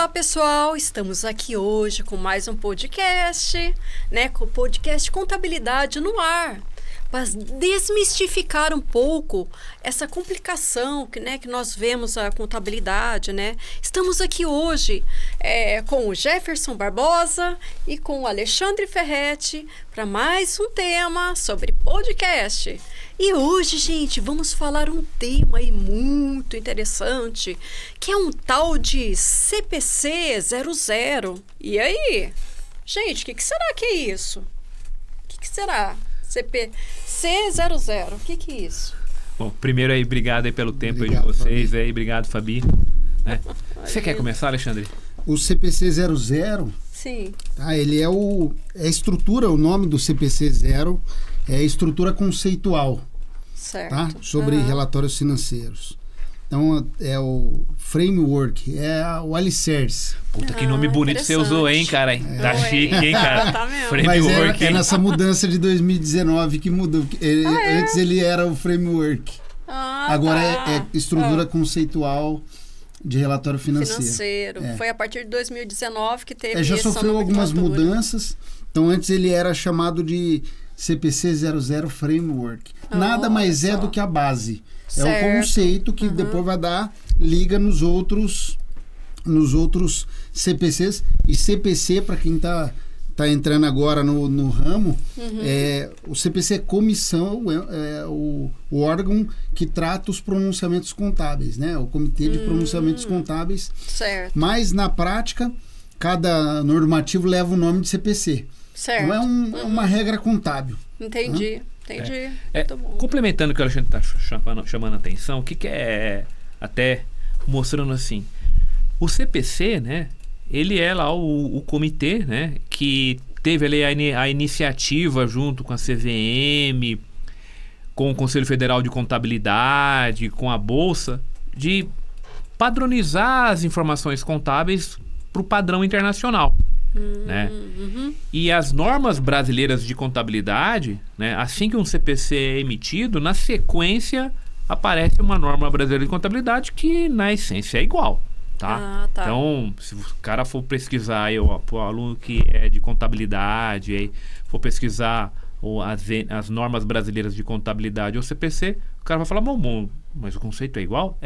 Olá, pessoal! Estamos aqui hoje com mais um podcast, né? Com o podcast Contabilidade no Ar, para desmistificar um pouco essa complicação que nós vemos a contabilidade, né? Estamos aqui hoje com o Jefferson Barbosa e com o Alexandre Ferretti para mais um tema sobre podcast. E hoje, gente, vamos falar um tema aí muito interessante, que é um tal de CPC 00. E aí? Gente, o que será que é isso? O que será? CPC 00. O que é isso? Bom, primeiro aí, obrigado aí pelo tempo aí de vocês. Aí, obrigado, Fabi. Você quer começar, Alexandre? O CPC 00, sim. Tá, ele é a estrutura, o nome do CPC 0 é a estrutura conceitual, certo. Tá? Sobre relatórios financeiros. Então, é o framework, é o alicerce. Puta, que nome bonito você usou, hein, cara? Tá chique, hein, cara? Tá mesmo. Mas é nessa mudança de 2019 que mudou. Antes ele era o framework. Agora é estrutura conceitual de relatório financeiro. Foi a partir de 2019 que teve já essa sofreu algumas nomenclatura. mudanças. Então, antes ele era chamado de CPC 00 Framework. Nada mais é do que a base. Certo. É o conceito que depois vai dar liga nos outros CPCs. E CPC, para quem tá entrando agora no ramo, o CPC é comissão, é o órgão que trata os pronunciamentos contábeis, né? O Comitê de Pronunciamentos Contábeis. Certo. Mas, na prática, cada normativo leva o nome de CPC. Certo. Então, é uma regra contábil. Entendi. Muito bom. Complementando o que o Alexandre está chamando a atenção, o que é até mostrando assim, o CPC, né, ele é lá o comitê, né, que teve ali a iniciativa junto com a CVM, com o Conselho Federal de Contabilidade, com a Bolsa, de padronizar as informações contábeis para o padrão internacional. Né? E as normas brasileiras de contabilidade, né, assim que um CPC é emitido, na sequência aparece uma norma brasileira de contabilidade que na essência é igual, tá? Tá. Então, se o cara for pesquisar aí, o aluno que é de contabilidade, aí, for pesquisar as normas brasileiras de contabilidade ou CPC, o cara vai falar, bom, mas o conceito é igual?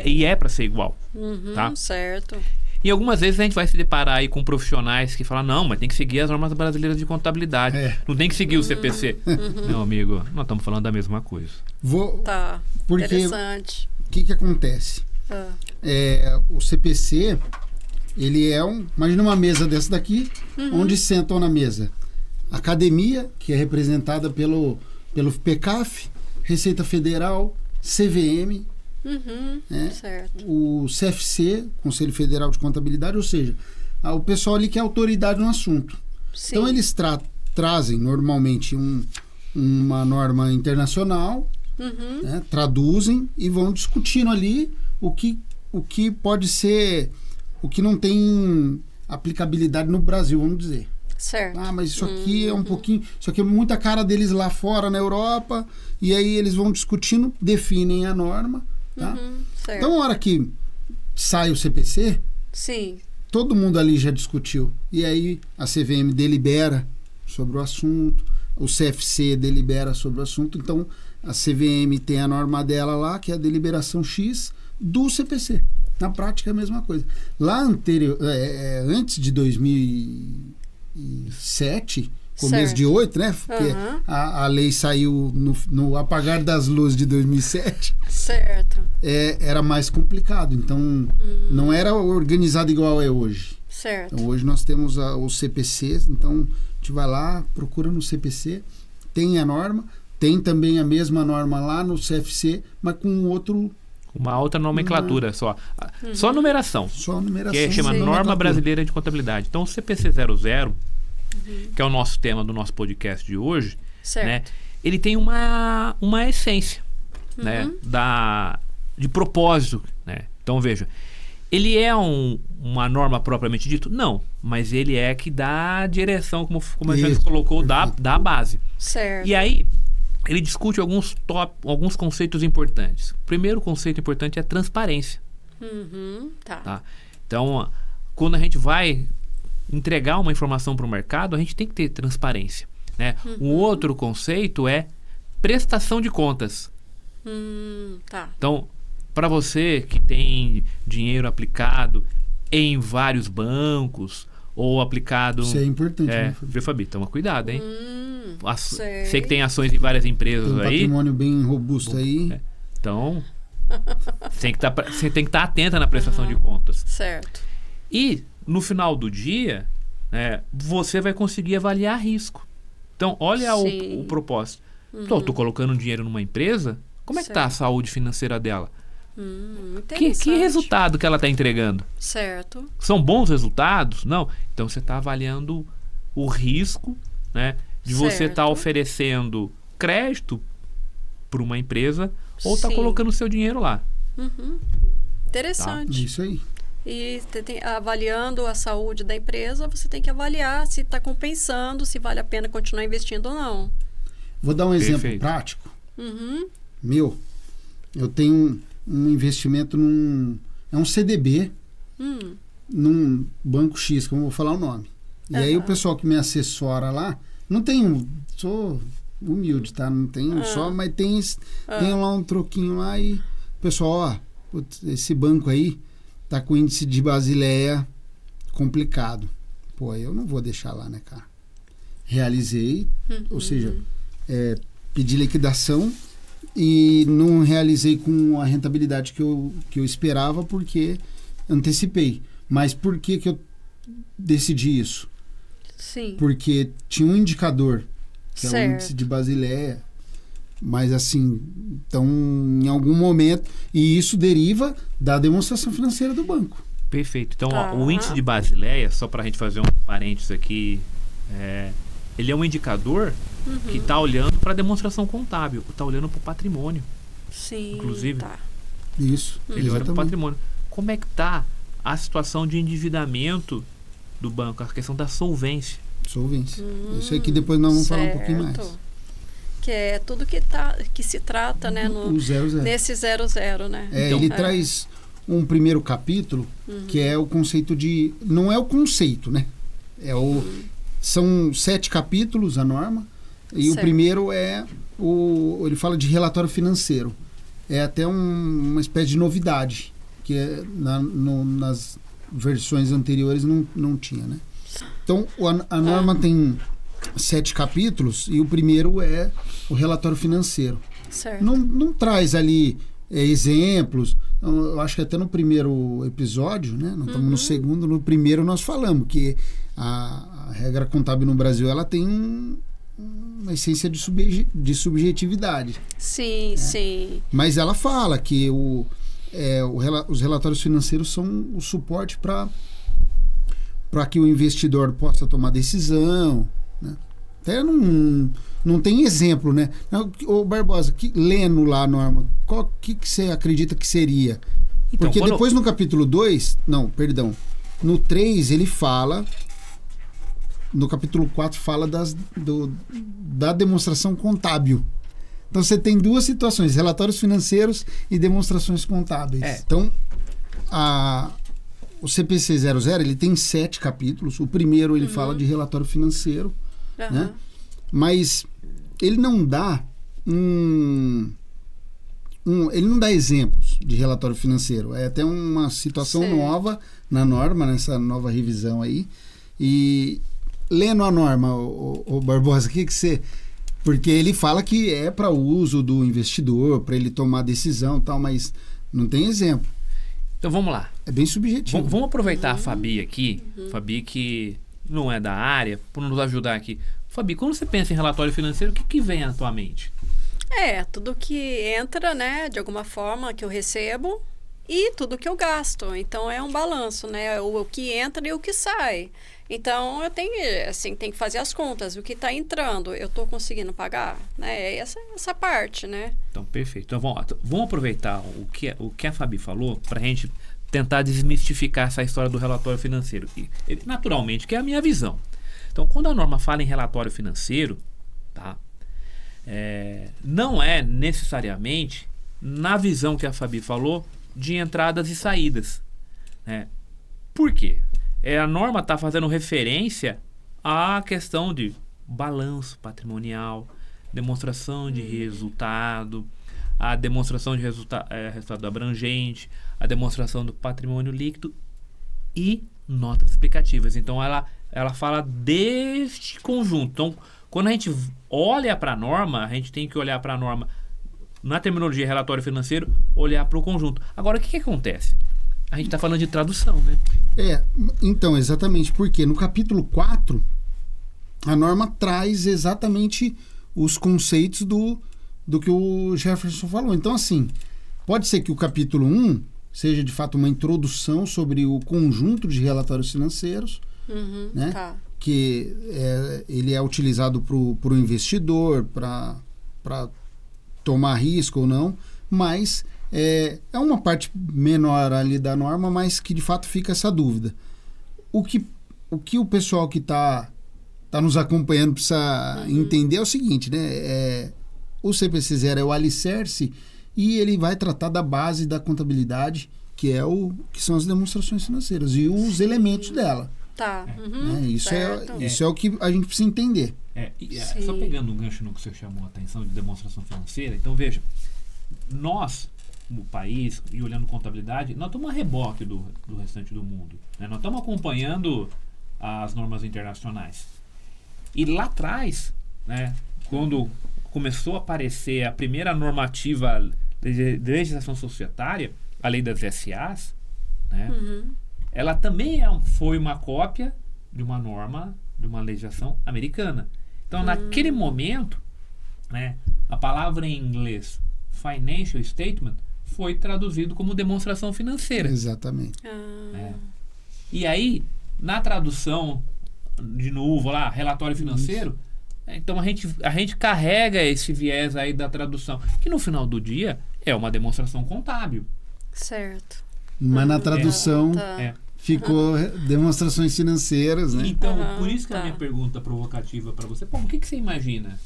E é para ser igual, tá? Certo. E algumas vezes a gente vai se deparar aí com profissionais que falam, não, mas tem que seguir as normas brasileiras de contabilidade. Não tem que seguir o CPC. Meu amigo, nós estamos falando da mesma coisa. Tá, porque interessante. O que acontece? O CPC, ele imagina uma mesa dessa daqui, onde sentam na mesa academia, que é representada pelo PECAF, Receita Federal, CVM, certo. o CFC, Conselho Federal de Contabilidade, ou seja, o pessoal ali que é autoridade no assunto. Sim. Então eles trazem normalmente uma norma internacional, né, traduzem e vão discutindo ali o que pode ser, o que não tem aplicabilidade no Brasil, vamos dizer. Certo. Mas isso aqui é um pouquinho... Isso aqui é muita cara deles lá fora, na Europa, e aí eles vão discutindo, definem a norma. Tá? Certo. Então, na hora que sai o CPC, sim, todo mundo ali já discutiu. E aí a CVM delibera sobre o assunto, o CFC delibera sobre o assunto. Então, a CVM tem a norma dela lá, que é a deliberação X do CPC. Na prática é a mesma coisa. Lá antes de 2007... Começo certo. de 8, né? Porque a lei saiu no apagar das luzes de 2007. Certo. Era mais complicado. Então, não era organizado igual é hoje. Certo. Então, hoje nós temos os CPCs. Então, a gente vai lá, procura no CPC, tem a norma, tem também a mesma norma lá no CFC, mas com uma outra nomenclatura só. Só numeração. Só numeração. Que chama Norma Brasileira de Contabilidade. Então, o CPC 00... que é o nosso tema do nosso podcast de hoje, né? Ele tem uma essência, né? De propósito, né? Então, veja, ele é uma norma propriamente dito? Não, mas ele é que dá a direção, como a gente colocou, da base. Certo. E aí, ele discute alguns conceitos importantes. O primeiro conceito importante é transparência. Tá. Então, quando a gente vai entregar uma informação para o mercado, a gente tem que ter transparência, né? Um outro conceito é prestação de contas. Tá. Então, para você que tem dinheiro aplicado em vários bancos ou aplicado... Isso é importante, né, Fabi? Viu, Fabi? Toma cuidado, hein? Sei. Sei que tem ações em várias empresas Tem um aí. patrimônio bem robusto aí. Então, você tem que estar atenta na prestação de contas. Certo. E, no final do dia, você vai conseguir avaliar risco. Então, olha o propósito. Estou colocando dinheiro numa empresa, como é que está a saúde financeira dela? Que resultado que ela está entregando? Certo. São bons resultados? Não. Então, você está avaliando o risco, né, de você estar oferecendo crédito para uma empresa ou está colocando o seu dinheiro lá. Interessante. Isso aí. E avaliando a saúde da empresa, você tem que avaliar se está compensando, se vale a pena continuar investindo ou não. Vou dar um exemplo prático. Meu, eu tenho um investimento é um CDB num banco X, que eu não vou falar o nome. E aí o pessoal que me assessora lá, sou humilde, tá? Não tenho só, mas tem lá um troquinho lá e o pessoal, esse banco aí tá com índice de Basileia complicado. Pô, eu não vou deixar lá, né, cara? Realizei, ou seja, pedi liquidação e não realizei com a rentabilidade que eu esperava porque antecipei. Mas por que eu decidi isso? Sim. Porque tinha um indicador, que é o índice de Basileia, mas assim, então em algum momento, e isso deriva da demonstração financeira do banco. Perfeito. Então, o índice de Basileia, só para a gente fazer um parênteses aqui, ele é um indicador que está olhando para a demonstração contábil, está olhando para o patrimônio. Sim. Inclusive. Tá. Isso. Ele olha para o patrimônio. Como é que está a situação de endividamento do banco, a questão da solvência? Solvência. Isso aí que depois nós vamos falar um pouquinho mais. Que é tudo que se trata, né? O 00. Nesse 00, né? Então, ele traz um primeiro capítulo, que é o conceito de... Não é o conceito, né? São 7 capítulos, a norma. E o primeiro ele fala de relatório financeiro. É até uma espécie de novidade, que nas versões anteriores não tinha, né? Então, a norma tem 7 capítulos e o primeiro é o relatório financeiro. Certo. Não traz ali exemplos. Eu acho que até no primeiro episódio, né? Nós estamos no segundo, no primeiro nós falamos que a regra contábil no Brasil ela tem uma essência de subjetividade. Sim, sim. Mas ela fala que os relatórios financeiros são o suporte para que o investidor possa tomar decisão, né? Até não tem exemplo, né? Ô Barbosa, lendo lá a norma, o que você acredita que seria? Então, porque depois no capítulo 2, no 3 ele fala, no capítulo 4 fala da demonstração contábil. Então você tem 2 situações, relatórios financeiros e demonstrações contábeis. Então, o CPC 00 ele tem 7 capítulos. O primeiro ele fala de relatório financeiro, né? Mas ele não dá ele não dá exemplos de relatório financeiro. É até uma situação nova na norma, nessa nova revisão aí. E lendo a norma, o Barbosa, o que você... Porque ele fala que é para uso do investidor, para ele tomar decisão e tal, mas não tem exemplo. Então vamos lá. É bem subjetivo. Vamos aproveitar a Fabi aqui, Fabi que não é da área, por nos ajudar aqui. Fabi, quando você pensa em relatório financeiro, o que vem à tua mente? Tudo que entra, né, de alguma forma que eu recebo e tudo que eu gasto. Então é um balanço, né, o que entra e o que sai. Então eu tenho que fazer as contas, o que está entrando, eu estou conseguindo pagar, né? Essa parte, né? Então, perfeito. Então vamos aproveitar o que a Fabi falou para a gente tentar desmistificar essa história do relatório financeiro. Naturalmente, que é a minha visão. Então, quando a norma fala em relatório financeiro, tá? Não é necessariamente, na visão que a Fabi falou, de entradas e saídas, né? Por quê? A norma está fazendo referência à questão de balanço patrimonial, demonstração de resultado, a demonstração de resultado abrangente, a demonstração do patrimônio líquido e notas explicativas. Então, ela fala deste conjunto. Então, quando a gente olha para a norma, a gente tem que olhar para a norma na terminologia relatório financeiro, olhar para o conjunto. Agora, o que acontece? A gente está falando de tradução, né? Então, exatamente, porque no capítulo 4, a norma traz exatamente os conceitos do que o Jefferson falou. Então, assim, pode ser que o capítulo 1 seja, de fato, uma introdução sobre o conjunto de relatórios financeiros, né? Tá. Que ele é utilizado para o investidor, para tomar risco ou não, mas é uma parte menor ali da norma, mas que, de fato, fica essa dúvida. O que o pessoal que está nos acompanhando precisa entender é o seguinte, né? O CPC 0 é o alicerce e ele vai tratar da base da contabilidade, que são as demonstrações financeiras e os elementos dela. Tá. Isso é o que a gente precisa entender. Só pegando um gancho no que você chamou a atenção de demonstração financeira, então veja, nós, no país, e olhando contabilidade, nós estamos a reboque do restante do mundo, né? Nós estamos acompanhando as normas internacionais. E lá atrás, né, quando começou a aparecer a primeira normativa de legislação societária, a lei das SAs, né, ela também foi uma cópia de uma norma, de uma legislação americana. Então, naquele momento, né, a palavra em inglês financial statement foi traduzido como demonstração financeira. Exatamente. E aí, na tradução, de novo lá, relatório financeiro, então a gente carrega esse viés aí da tradução, que no final do dia é uma demonstração contábil. Certo. Mas na tradução ficou demonstrações financeiras, né? Então, por isso que a minha pergunta provocativa para você, o que você imagina?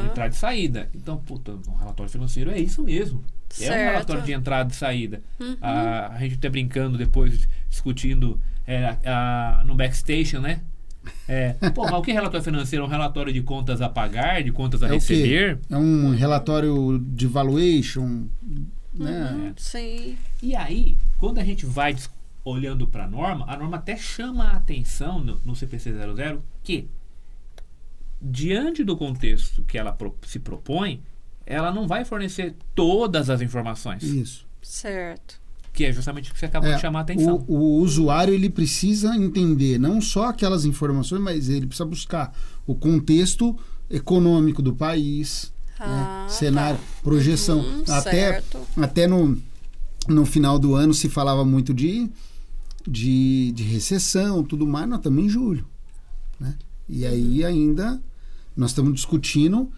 Entrada e saída. Então, um relatório financeiro é isso mesmo. Certo. É um relatório de entrada e saída. A gente até brincando depois, discutindo no backstation, né? Mas o que é relatório financeiro? É um relatório de contas a pagar, de contas a receber? É um relatório de valuation, né? Sim. E aí, quando a gente vai olhando para a norma até chama a atenção no CPC 00 que, diante do contexto que ela se propõe, ela não vai fornecer todas as informações. Isso. Certo. Que é justamente o que você acabou de chamar a atenção. O usuário, ele precisa entender não só aquelas informações, mas ele precisa buscar o contexto econômico do país, né? Cenário, projeção. Até no final do ano se falava muito de recessão, tudo mais. Nós estamos em julho, né? E aí ainda nós estamos discutindo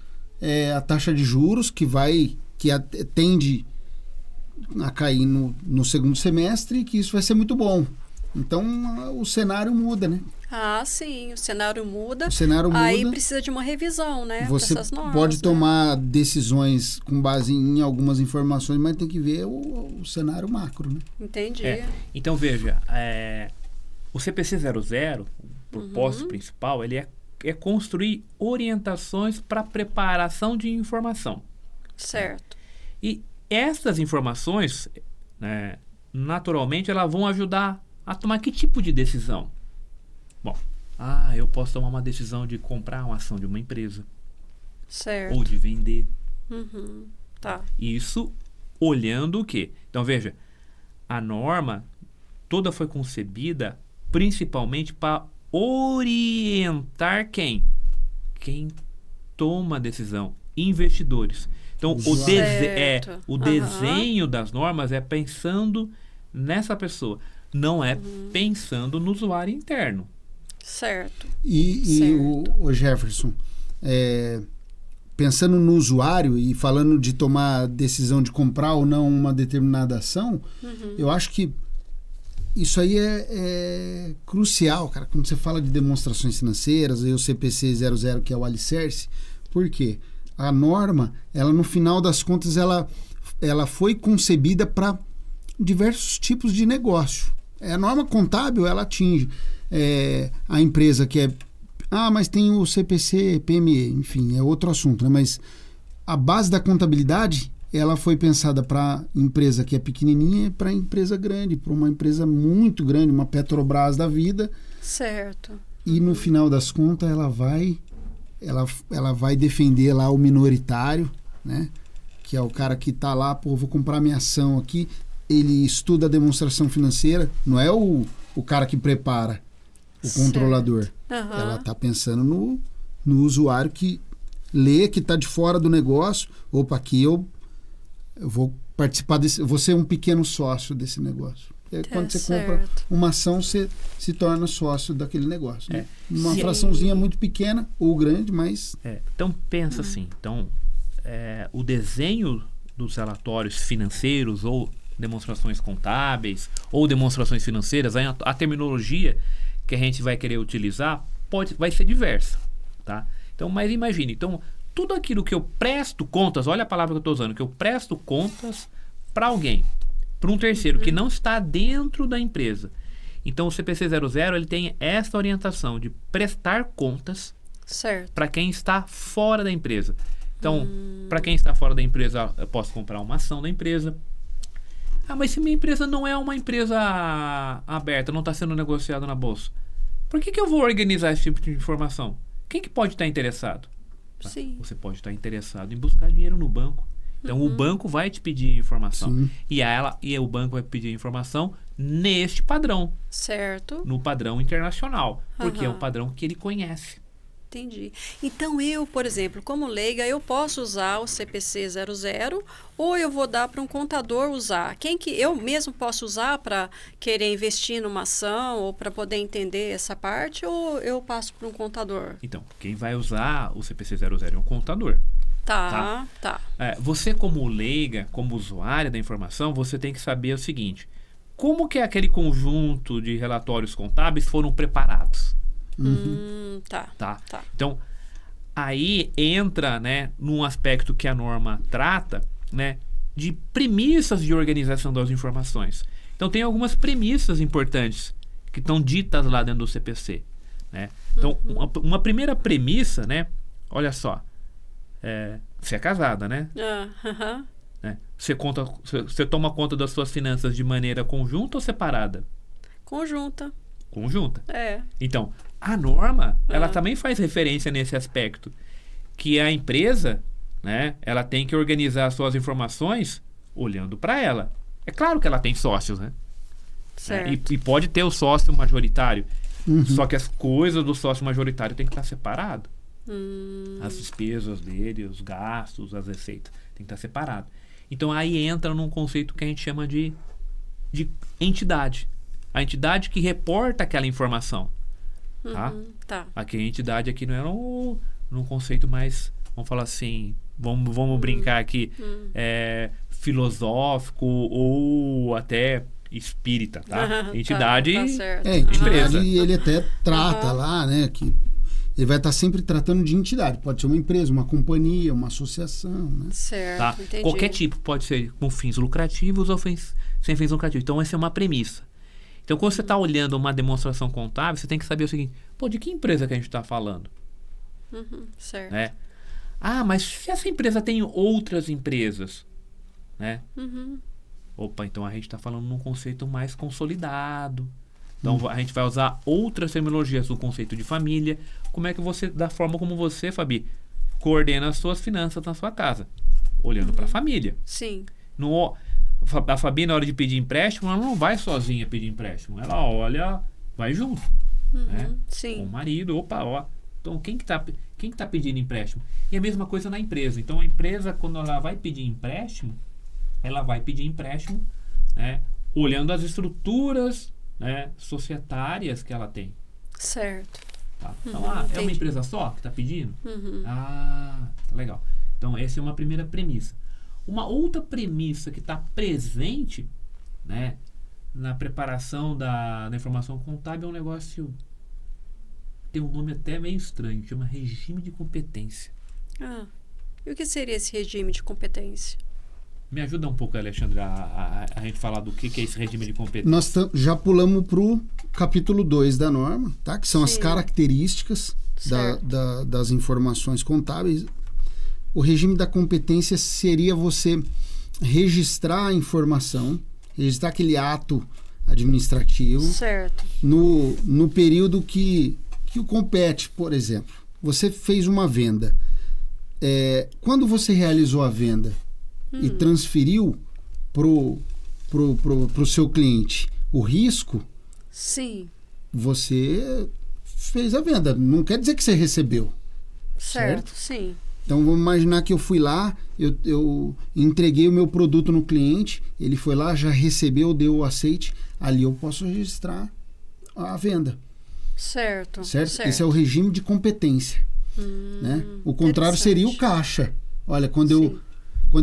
a taxa de juros que tende a cair no segundo semestre e que isso vai ser muito bom. Então o cenário muda, né? Sim, o cenário muda. Aí precisa de uma revisão, né? Você dessas normas, pode tomar decisões com base em algumas informações, mas tem que ver o cenário macro, né? Entendi. Então veja, o CPC 00, o propósito principal, ele é construir orientações para preparação de informação. Certo. E essas informações, né, naturalmente, elas vão ajudar a tomar que tipo de decisão? Bom, eu posso tomar uma decisão de comprar uma ação de uma empresa. Certo. Ou de vender. Tá. Isso olhando o quê? Então, veja, a norma toda foi concebida principalmente para orientar quem? Quem toma a decisão. Investidores. Então, o desenho das normas é pensando nessa pessoa, não é pensando no usuário interno. Certo. E o Jefferson, pensando no usuário e falando de tomar decisão de comprar ou não uma determinada ação, eu acho que isso aí é crucial, cara, quando você fala de demonstrações financeiras, aí o CPC 00, que é o alicerce. Por quê? A norma, ela no final das contas, ela foi concebida para diversos tipos de negócio. A norma contábil, ela atinge a empresa que é... mas tem o CPC, PME, enfim, é outro assunto, né? Mas a base da contabilidade, ela foi pensada para empresa que é pequenininha e para empresa grande, para uma empresa muito grande, uma Petrobras da vida. Certo. E no final das contas, ela vai defender lá o minoritário, né? Que é o cara que está lá, vou comprar minha ação aqui. Ele estuda a demonstração financeira, não é o cara que prepara, o controlador. Ela está pensando no usuário que lê, que está de fora do negócio. Opa, aqui eu vou participar vou ser um pequeno sócio desse negócio. Quando você compra uma ação, você se torna sócio daquele negócio. Né? Uma fraçãozinha muito pequena ou grande, mas... Então, pensa assim. Então, o desenho dos relatórios financeiros ou demonstrações contábeis ou demonstrações financeiras, a terminologia que a gente vai querer utilizar vai ser diversa. Tá? Então, mas imagine. Então, tudo aquilo que eu presto contas, olha a palavra que eu estou usando, que eu presto contas para alguém, para um terceiro que não está dentro da empresa. Então o CPC 00 ele tem essa orientação de prestar contas para quem está fora da empresa. Então, para quem está fora da empresa, eu posso comprar uma ação da empresa. Mas se minha empresa não é uma empresa aberta, não está sendo negociada na bolsa, por que eu vou organizar esse tipo de informação? Quem que pode estar interessado? Sim. Você pode estar interessado em buscar dinheiro no banco. Então, o banco vai te pedir informação. E o banco vai pedir informação neste padrão. Certo. No padrão internacional. Porque é o padrão que ele conhece. Entendi. Então, eu, por exemplo, como leiga, eu posso usar o CPC 00 ou eu vou dar para um contador usar? Quem que eu mesmo posso usar para querer investir numa ação ou para poder entender essa parte, ou eu passo para um contador? Então, quem vai usar o CPC 00 é um contador. Tá. Você como leiga, como usuária da informação, você tem que saber o seguinte: como que aquele conjunto de relatórios contábeis foram preparados? Tá. Então, aí entra, né, num aspecto que a norma trata, né, de premissas de organização das informações. Então, tem algumas premissas importantes que estão ditas lá dentro do CPC. Né? Então, uma primeira premissa, né, olha só, você é casada, né? Né? Você toma conta das suas finanças de maneira conjunta ou separada? Conjunta. Então, a norma, ela também faz referência nesse aspecto, que a empresa, né, ela tem que organizar as suas informações olhando para ela. É claro que ela tem sócios, né? E pode ter o sócio majoritário, só que as coisas do sócio majoritário tem que estar separado. As despesas dele, os gastos, as receitas, tem que estar separado. Então aí entra num conceito que a gente chama de entidade. A entidade que reporta aquela informação. Tá? Aqui a entidade aqui não é num conceito mais, vamos falar assim, vamos brincar aqui, filosófico ou até espírita, tá? Entidade, empresa. E ele até trata lá, né, que ele vai estar sempre tratando de entidade. Pode ser uma empresa, uma companhia, uma associação, né? Certo, tá? Qualquer tipo, pode ser com fins lucrativos ou sem fins lucrativos. Então essa é uma premissa. Então, quando você está olhando uma demonstração contábil, você tem que saber o seguinte: de que empresa que a gente está falando? Certo. Né? Mas se essa empresa tem outras empresas, né? Então a gente está falando num conceito mais consolidado. Então, a gente vai usar outras terminologias do conceito de família. Como é que você, da forma como você, Fabi, coordena as suas finanças na sua casa? Olhando para a família. Sim. A Fabi, na hora de pedir empréstimo, ela não vai sozinha pedir empréstimo. Ela olha, vai junto. Né? Sim. Com o marido, Então, quem que tá pedindo empréstimo? E a mesma coisa na empresa. Então, a empresa, quando ela vai pedir empréstimo, ela vai pedir empréstimo, né, olhando as estruturas, né, societárias que ela tem. Certo. Tá? Então, é uma empresa só que está pedindo? Legal. Então, essa é uma primeira premissa. Uma outra premissa que está presente, né, na preparação da informação contábil é um negócio, tem um nome até meio estranho, chama regime de competência. E o que seria esse regime de competência? Me ajuda um pouco, Alexandre, a gente falar do que é esse regime de competência. Nós já pulamos pro capítulo 2 da norma, tá? Que são as Sim. características das informações contábeis. O regime da competência seria você registrar a informação, registrar aquele ato administrativo Certo. no período que o compete, por exemplo. Você fez uma venda. Quando você realizou a venda e transferiu pro seu cliente o risco, Sim. você fez a venda. Não quer dizer que você recebeu. Certo, sim. Então vamos imaginar que eu fui lá, eu entreguei o meu produto no cliente, ele foi lá, já recebeu, deu o aceite, ali eu posso registrar a venda. Certo. Esse é o regime de competência. Né? O contrário seria o caixa. Olha, quando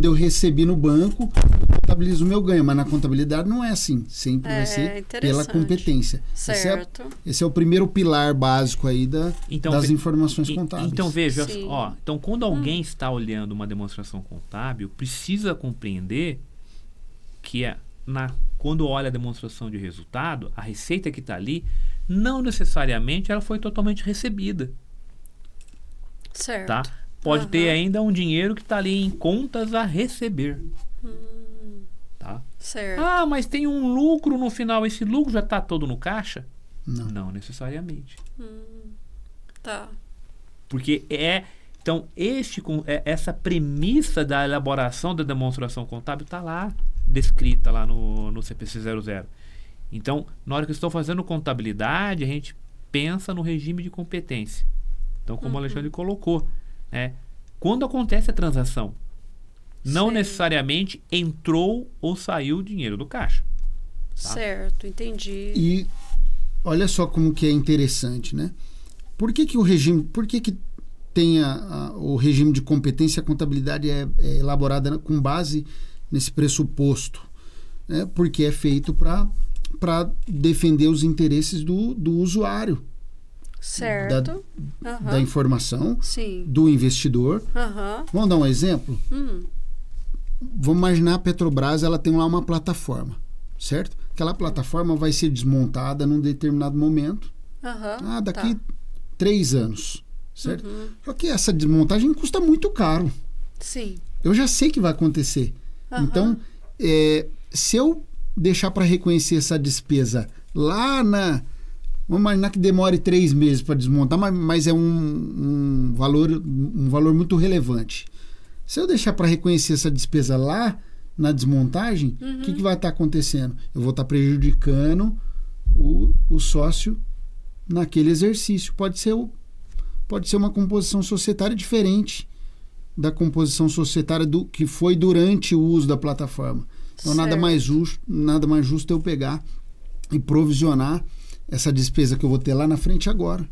eu recebi no banco, eu contabilizo o meu ganho, mas na contabilidade não é assim. Sempre vai ser pela competência. Certo. Esse é o primeiro pilar básico aí das informações contábeis. Então veja, então quando alguém está olhando uma demonstração contábil, precisa compreender que quando olha a demonstração de resultado, a receita que está ali, não necessariamente ela foi totalmente recebida. Certo. Tá? Pode ter ainda um dinheiro que está ali em contas a receber. Tá? Certo. Ah, mas tem um lucro no final. Esse lucro já está todo no caixa? Não. Não necessariamente. Tá. Porque então, essa premissa da elaboração da demonstração contábil está lá, descrita lá no CPC 00. Então, na hora que eu estou fazendo contabilidade, a gente pensa no regime de competência. Então, como o Alexandre colocou, quando acontece a transação, não necessariamente entrou ou saiu o dinheiro do caixa. Tá? Certo, entendi. E olha só como que é interessante, né? Por que tem o regime de competência? A contabilidade é elaborada com base nesse pressuposto, né? Porque é feito para defender os interesses do usuário. Certo. Da informação, sim, do investidor. Vamos dar um exemplo? Vamos imaginar a Petrobras, ela tem lá uma plataforma, certo? Aquela plataforma vai ser desmontada num determinado momento. Daqui 3 anos, certo? Só que essa desmontagem custa muito caro. Sim. Eu já sei que vai acontecer. Então, se eu deixar para reconhecer essa despesa lá vamos imaginar que demore 3 meses para desmontar, mas é um valor muito relevante. Se eu deixar para reconhecer essa despesa lá na desmontagem, o que vai estar acontecendo? Eu vou estar prejudicando o sócio naquele exercício. Pode ser uma composição societária diferente da composição societária que foi durante o uso da plataforma. Então, nada mais justo eu pegar e provisionar essa despesa que eu vou ter lá na frente agora.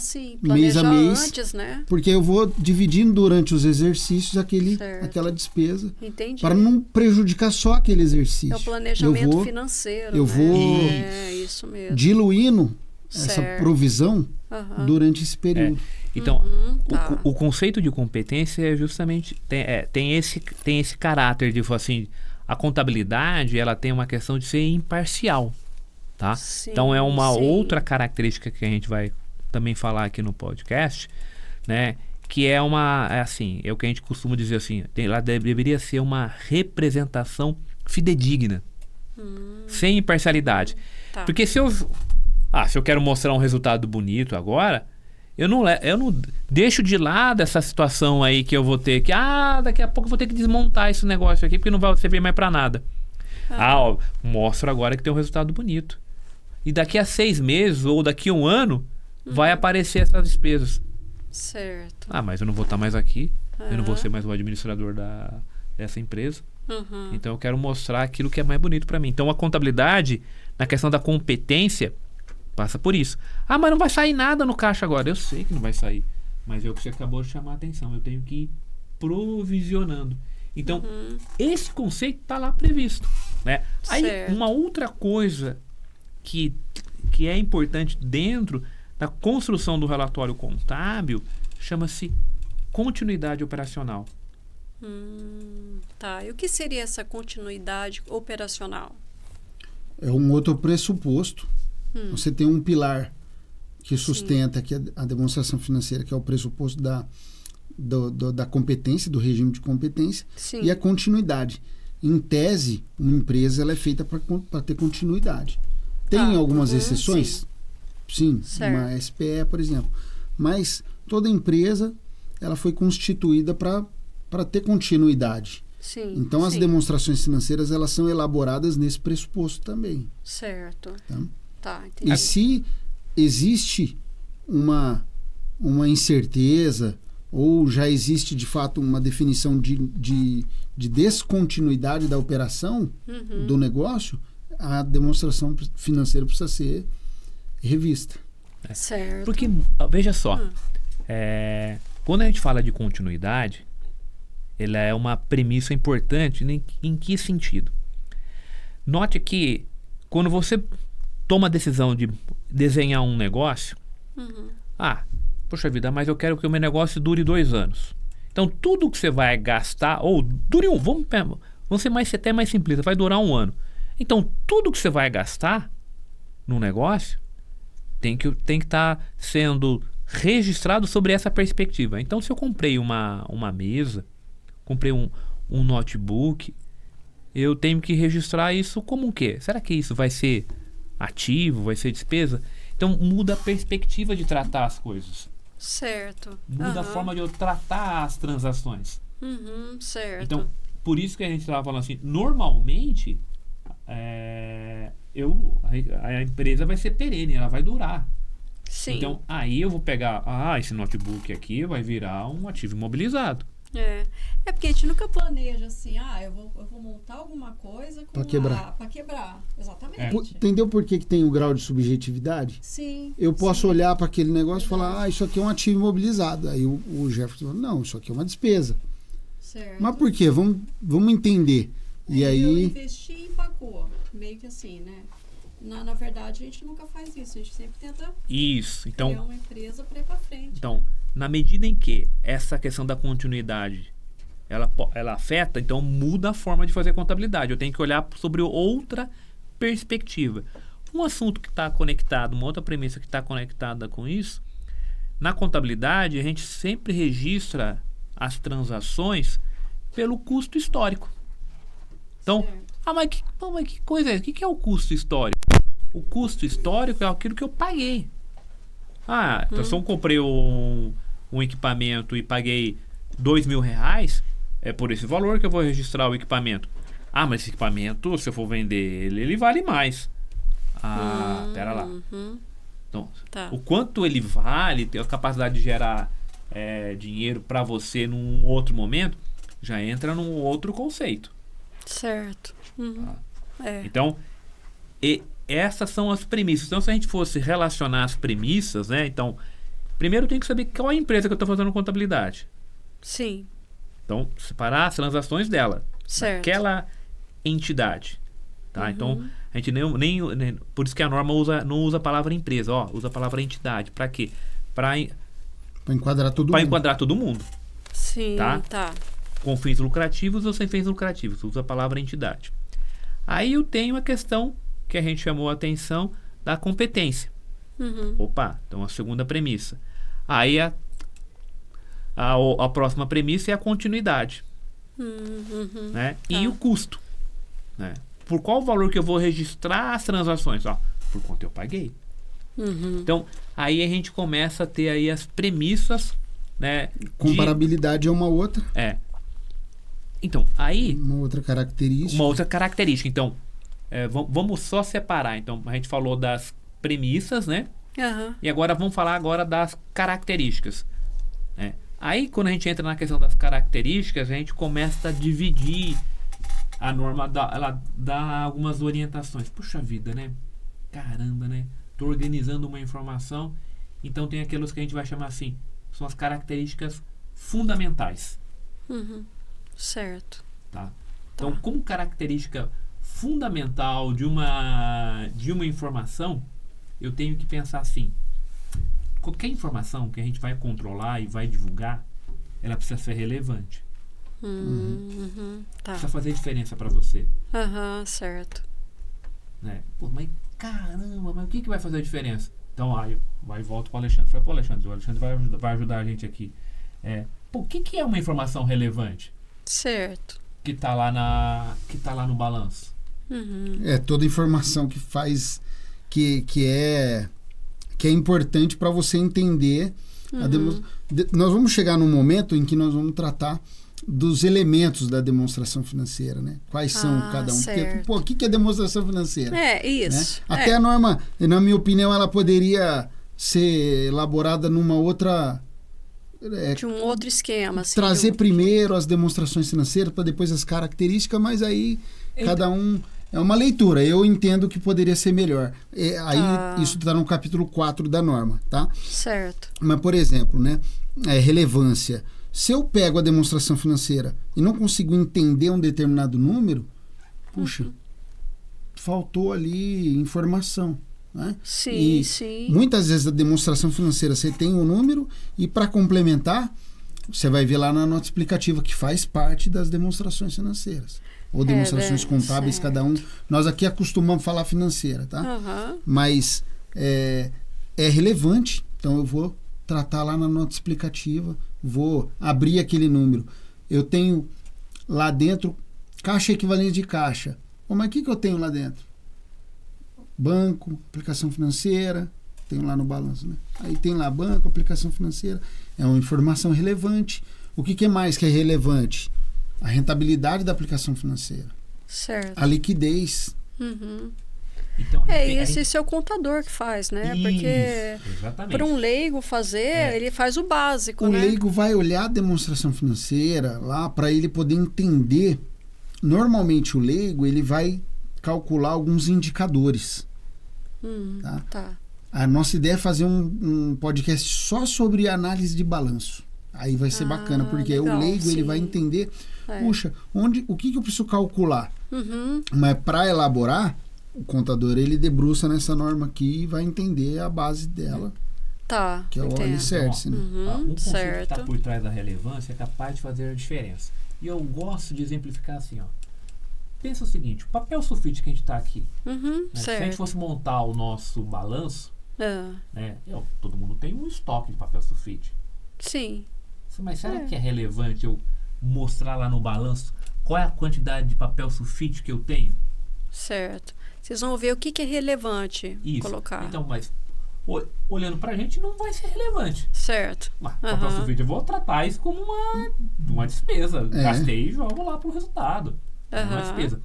Sim. Mês a mês, antes, né? Porque eu vou dividindo durante os exercícios aquela despesa. Entendi. Para não prejudicar só aquele exercício. É o planejamento financeiro. Eu vou isso mesmo. Diluindo essa provisão durante esse período. Então, o conceito de competência é justamente tem esse caráter de assim, a contabilidade ela tem uma questão de ser imparcial. Tá? Sim, então é uma outra característica que a gente vai também falar aqui no podcast, né? Que é o que a gente costuma dizer assim, ela deveria ser uma representação fidedigna, sem imparcialidade. Tá. Porque se eu quero mostrar um resultado bonito agora, eu não deixo de lado essa situação aí que eu vou ter que daqui a pouco eu vou ter que desmontar esse negócio aqui porque não vai servir mais para nada. Mostro agora que tem um resultado bonito. E daqui a 6 meses ou daqui a 1 ano vai aparecer essas despesas. Certo. Mas eu não vou estar mais aqui. Eu não vou ser mais o administrador dessa empresa. Então eu quero mostrar aquilo que é mais bonito para mim. Então a contabilidade, na questão da competência, passa por isso. Mas não vai sair nada no caixa agora. Eu sei que não vai sair. Mas é o que você acabou de chamar a atenção. Eu tenho que ir provisionando. Então, esse conceito está lá previsto. Né? Aí, uma outra coisa que é importante dentro da construção do relatório contábil chama-se continuidade operacional. E o que seria essa continuidade operacional? É um outro pressuposto Você tem um pilar que sustenta que a demonstração financeira, que é o pressuposto da competência, do regime de competência, Sim. e a continuidade. Em tese, uma empresa ela é feita para ter continuidade. Tem algumas exceções? Sim, uma SPE, por exemplo. Mas toda empresa ela foi constituída para ter continuidade. Sim. Então, as demonstrações financeiras elas são elaboradas nesse pressuposto também. Certo. Tá, e se existe uma incerteza ou já existe de fato uma definição de descontinuidade da operação do negócio, a demonstração financeira precisa ser revista. Certo. Porque, veja só, quando a gente fala de continuidade, ela é uma premissa importante em que sentido? Note que quando você toma a decisão de desenhar um negócio, poxa vida, mas eu quero que o meu negócio dure 2 anos. Então, tudo que você vai gastar, ou dure vamos ser até mais simplista, vai durar 1 ano. Então, tudo que você vai gastar no negócio tem que estar sendo registrado sobre essa perspectiva. Então, se eu comprei uma mesa, comprei um notebook, eu tenho que registrar isso como o quê? Será que isso vai ser ativo, vai ser despesa? Então, muda a perspectiva de tratar as coisas. Certo. Muda a forma de eu tratar as transações. Certo. Então, por isso que a gente estava falando assim, normalmente a empresa vai ser perene, ela vai durar. Sim. Então, aí eu vou pegar, esse notebook aqui vai virar um ativo imobilizado. É porque a gente nunca planeja assim, eu vou montar alguma coisa para quebrar. Para quebrar, exatamente. Entendeu por que tem o grau de subjetividade? Sim. Eu posso olhar para aquele negócio e falar, isso aqui é um ativo imobilizado. Aí o Jefferson fala, não, isso aqui é uma despesa. Certo. Mas por quê? Vamos entender. E aí eu investi e pagou, meio que assim, né? Na verdade, a gente nunca faz isso, a gente sempre tenta criar uma empresa para ir para frente. Então, né? Na medida em que essa questão da continuidade ela afeta, então muda a forma de fazer contabilidade. Eu tenho que olhar sobre outra perspectiva. Um assunto que está conectado, uma outra premissa que está conectada com isso, na contabilidade a gente sempre registra as transações pelo custo histórico. Então, mas que coisa é? O que é o custo histórico? O custo histórico é aquilo que eu paguei. Então se eu comprei um equipamento e paguei R$2.000, é por esse valor que eu vou registrar o equipamento. Mas esse equipamento, se eu for vender ele vale mais. Pera lá. Então, o quanto ele vale, tem a capacidade de gerar dinheiro para você num outro momento, já entra num outro conceito. Certo. Então, essas são as premissas. Então, se a gente fosse relacionar as premissas, né? Então, primeiro eu tenho que saber qual é a empresa que eu estou fazendo contabilidade. Sim. Então, separar as transações dela. Certo. Aquela entidade. Tá? Então, a gente nem por isso que a norma não usa a palavra empresa, usa a palavra entidade. Para quê? Para enquadrar todo mundo. Para enquadrar todo mundo. Sim, tá. Com fins lucrativos ou sem fins lucrativos. Usa a palavra entidade. Aí eu tenho a questão que a gente chamou a atenção da competência. Então a segunda premissa. Aí a próxima premissa é a continuidade. Né? E o custo. Né? Por qual valor que eu vou registrar as transações? Por quanto eu paguei. Então, aí a gente começa a ter aí as premissas. Né, comparabilidade é uma outra. Então, aí... Uma outra característica. Então, vamos só separar. Então, a gente falou das premissas, né? E agora vamos falar das características. Né? Aí, quando a gente entra na questão das características, a gente começa a dividir a norma, ela dá algumas orientações. Puxa vida, né? Caramba, né? Tô organizando uma informação. Então, tem aqueles que a gente vai chamar assim, são as características fundamentais. Certo. Tá? Então, como característica fundamental de uma informação, eu tenho que pensar assim: qualquer informação que a gente vai controlar e vai divulgar, ela precisa ser relevante. Tá. Precisa fazer diferença para você. Certo. né? Pô, mas caramba, mas o que vai fazer a diferença? Então, aí vai e volto para o Alexandre. Falei, pô, Alexandre, o Alexandre vai ajudar a gente aqui. Pô, o que é uma informação relevante? Certo. Que tá lá no balanço. Uhum. É toda informação que faz que é importante para você entender nós vamos chegar num momento em que nós vamos tratar dos elementos da demonstração financeira, né? Quais são cada um. Certo. Porque, pô, o que é demonstração financeira? Isso. Né? Até a norma, na minha opinião, ela poderia ser elaborada numa outra... de um outro esquema. Assim, trazer primeiro as demonstrações financeiras para depois as características, mas aí cada um... É uma leitura. Eu entendo que poderia ser melhor. Aí isso está no capítulo 4 da norma, tá? Certo. Mas, por exemplo, né? Relevância. Se eu pego a demonstração financeira e não consigo entender um determinado número, puxa, faltou ali informação. Né? Sim, e sim. Muitas vezes a demonstração financeira você tem um número e para complementar, você vai ver lá na nota explicativa que faz parte das demonstrações financeiras. Ou demonstrações contábeis, certo. cada um. Nós aqui acostumamos falar financeira, tá? Uhum. Mas é relevante, então eu vou tratar lá na nota explicativa, vou abrir aquele número. Eu tenho lá dentro caixa equivalente de caixa. Mas o que eu tenho lá dentro? Banco, aplicação financeira, tenho lá no balanço, né? Aí tem lá banco, aplicação financeira, é uma informação relevante. O que mais que é relevante? A rentabilidade da aplicação financeira. Certo. A liquidez. Uhum. Então, esse é o contador que faz, né? Isso, porque exatamente. para um leigo fazer, ele faz o básico, O né? leigo vai olhar a demonstração financeira lá para ele poder entender. Normalmente o leigo ele vai calcular alguns indicadores. Tá? A nossa ideia é fazer um podcast só sobre análise de balanço. Aí vai ser bacana, porque legal, o leigo sim. ele vai entender, puxa, o que eu preciso calcular? Uhum. Mas para elaborar, o contador ele debruça nessa norma aqui e vai entender a base dela, Tá, que é o entendo. alicerce. Né? Um conceito que certo. está por trás da relevância é capaz de fazer a diferença. E eu gosto de exemplificar assim, ó. Pensa o seguinte, o papel sulfite que a gente está aqui, Uhum, né? Se a certo. gente fosse montar o nosso balanço, né? Todo mundo tem um estoque de papel sulfite. Sim. Mas será que é relevante eu mostrar lá no balanço qual é a quantidade de papel sulfite que eu tenho? Certo. Vocês vão ver o que é relevante colocar. Então, mas olhando pra gente não vai ser relevante. Certo. Mas papel sulfite, eu vou tratar isso como uma despesa. Gastei e jogo lá pro resultado. É uma despesa.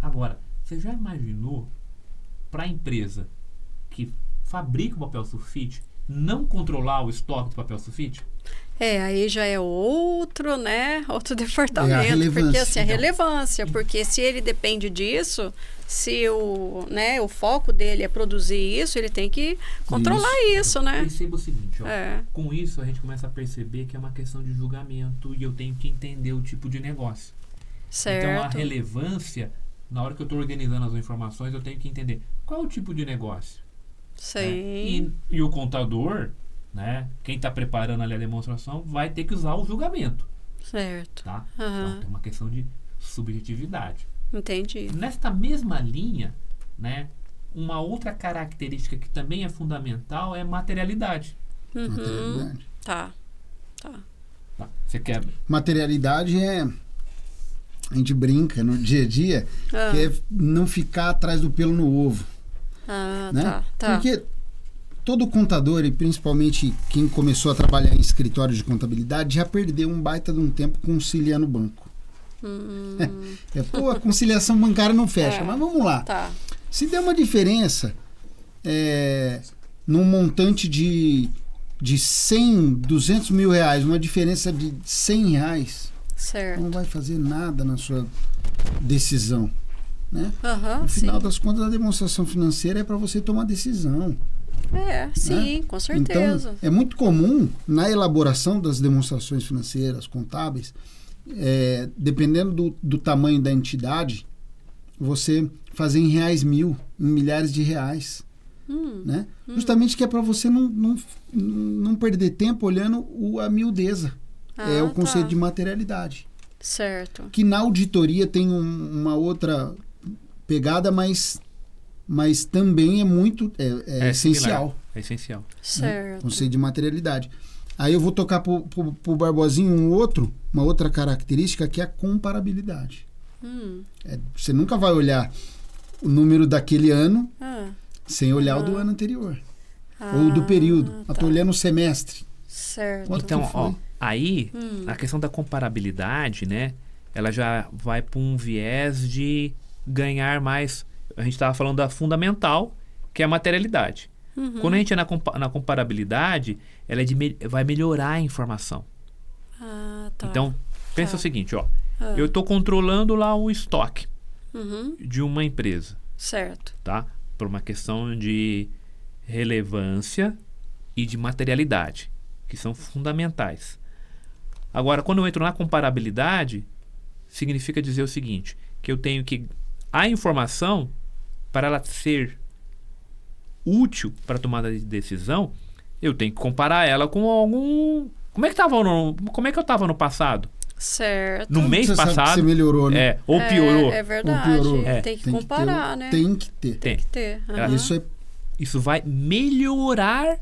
Agora, você já imaginou pra empresa que fabrica o papel sulfite não controlar o estoque de papel sulfite? Aí já é outro, né? Outro departamento. É a relevância. Porque assim, a relevância. Porque se ele depende disso, se o foco dele é produzir isso, ele tem que controlar isso, né? Perceba o seguinte, ó. Com isso a gente começa a perceber que é uma questão de julgamento e eu tenho que entender o tipo de negócio. Certo. Então a relevância, na hora que eu estou organizando as informações, eu tenho que entender qual é o tipo de negócio. Sim. E o contador, né, quem está preparando ali a demonstração, vai ter que usar o julgamento. Certo. Tá? Então tem uma questão de subjetividade. Entendi. Nesta mesma linha, né, uma outra característica que também é fundamental é materialidade. Materialidade. Tá. Você quer... Materialidade a gente brinca no dia a dia, que é não ficar atrás do pelo no ovo. Né? Tá. Porque todo contador, e principalmente quem começou a trabalhar em escritório de contabilidade, já perdeu um baita de um tempo conciliando o banco. A conciliação bancária não fecha, mas vamos lá. Tá. Se der uma diferença num montante de 100, 200 mil reais, uma diferença de 100 reais, certo. não vai fazer nada na sua decisão. Né? No Sim. final das contas, a demonstração financeira é para você tomar decisão. Sim, com certeza. Então, é muito comum na elaboração das demonstrações financeiras, contábeis, dependendo do tamanho da entidade, você fazer em reais mil, em milhares de reais. Né? Justamente que é para você não perder tempo olhando a miudeza. É o conceito de materialidade. Certo. Que na auditoria tem uma outra pegada, mas mas também é muito essencial. Similar. É essencial. Certo. Conceito de materialidade. Aí eu vou tocar pro Barbosinho uma outra característica que é a comparabilidade. Você nunca vai olhar o número daquele ano sem olhar o do ano anterior. Ou do período. Eu tô olhando o semestre. Certo. Quanto Então, que foi? ó, aí a questão da comparabilidade, né? Ela já vai para um viés de ganhar mais. A gente estava falando da fundamental, que é a materialidade. Quando a gente é na comparabilidade, ela vai melhorar a informação. Tá. Então, pensa o seguinte, ó. Eu estou controlando lá o estoque de uma empresa, Certo. tá? Por uma questão de relevância e de materialidade, que são fundamentais. Agora, quando eu entro na comparabilidade, significa dizer o seguinte, que eu tenho que... A informação, para ela ser útil para a tomada de decisão, eu tenho que comparar ela com algum... Como é que eu estava no passado? Certo. No mês Você sabe que passado... você melhorou, né? Ou piorou. É verdade. Ou piorou. Tem que comparar, né? Tem que ter. Tem que ter. Isso vai melhorar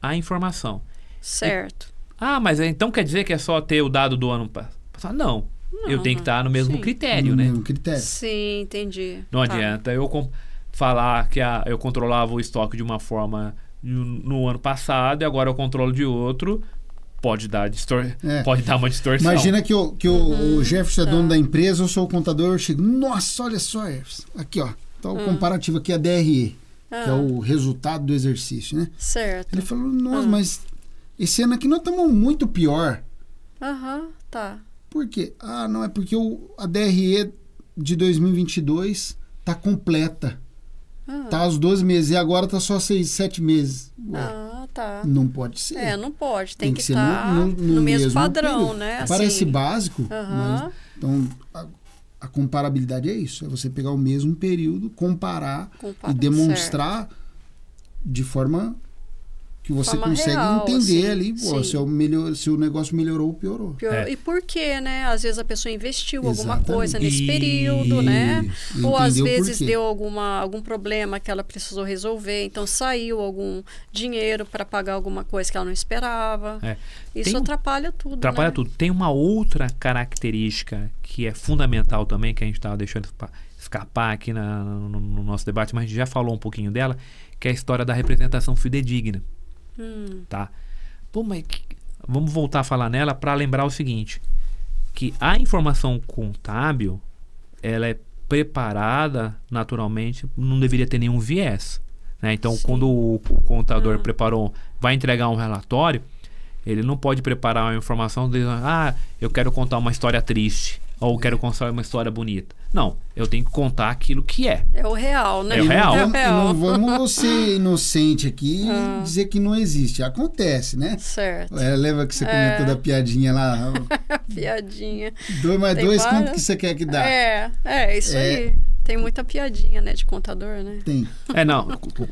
a informação. Certo. Mas então quer dizer que é só ter o dado do ano passado? Não. Eu tenho que estar no mesmo critério, No né? mesmo critério. Sim, entendi. Não adianta eu falar que eu controlava o estoque de uma forma no ano passado e agora eu controlo de outro. Pode dar uma distorção. Imagina que o Jefferson é dono da empresa, eu sou o contador, eu chego, nossa, olha só, Jefferson, aqui ó, tá o comparativo aqui, a DRE, que é o resultado do exercício, né? Certo. Ele falou, nossa, mas esse ano aqui nós estamos muito pior. Tá. Por quê? Não, é porque a DRE de 2022 tá completa. Tá aos 12 meses, e agora tá só 7 meses. Tá. Não pode ser. Não pode. Tem que ser estar no mesmo padrão, período. né? Parece assim. básico, mas então a comparabilidade é isso. É você pegar o mesmo período, comparar e demonstrar de forma que você consegue real, entender assim, ali se o negócio melhorou ou piorou. E por quê, né? Às vezes a pessoa investiu alguma Exatamente. coisa nesse período, né? Ou às Entendeu vezes por quê. deu algum problema que ela precisou resolver, então saiu algum dinheiro para pagar alguma coisa que ela não esperava. Isso atrapalha tudo, Atrapalha tudo. Tem uma outra característica que é fundamental também, que a gente estava deixando escapar aqui no nosso debate, mas a gente já falou um pouquinho dela, que é a história da representação fidedigna. Tá? Mas vamos voltar a falar nela para lembrar o seguinte, que a informação contábil, ela é preparada naturalmente, não deveria ter nenhum viés, né? Então, quando o contador vai entregar um relatório, ele não pode preparar uma informação dizendo, eu quero contar uma história triste, ou quero contar uma história bonita. Não, eu tenho que contar aquilo que é. É o real, né? É o real. Não vamos ser inocente aqui e dizer que não existe. Acontece, né? Certo. Lembra que você comentou da piadinha lá? Piadinha. 2 mais 2, várias. quanto que você quer que dá? Isso aí. Tem muita piadinha, né, de contador, né? Tem.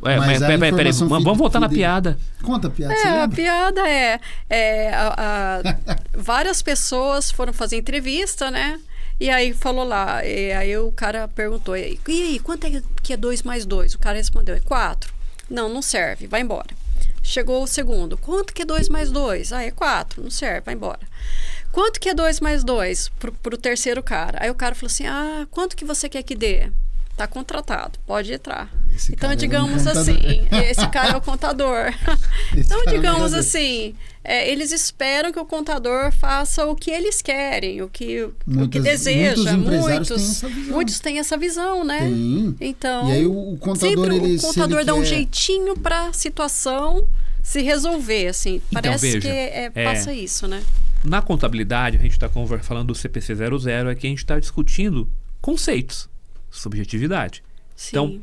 Mas peraí, vamos voltar na piada. Conta a piada, você a lembra? piada várias pessoas foram fazer entrevista, né? E aí falou lá, aí o cara perguntou, e aí, quanto é que é 2 mais 2? O cara respondeu, é 4. Não serve, vai embora. Chegou o segundo, quanto que é 2 mais 2? É 4, não serve, vai embora. Quanto que é 2 mais 2 pro terceiro cara? Aí o cara falou assim, quanto que você quer que dê? Tá contratado, pode entrar. Então, digamos assim, esse cara é o contador. Então, digamos assim, eles esperam que o contador faça o que eles querem, o que deseja. Muitos têm essa visão, né? Tem. Então, e aí o contador, o contador dá um jeitinho para a situação se resolver, assim. Então, parece que passa isso, né? Na contabilidade, a gente está falando do CPC 00, aqui a gente está discutindo conceitos, subjetividade. Sim. Então,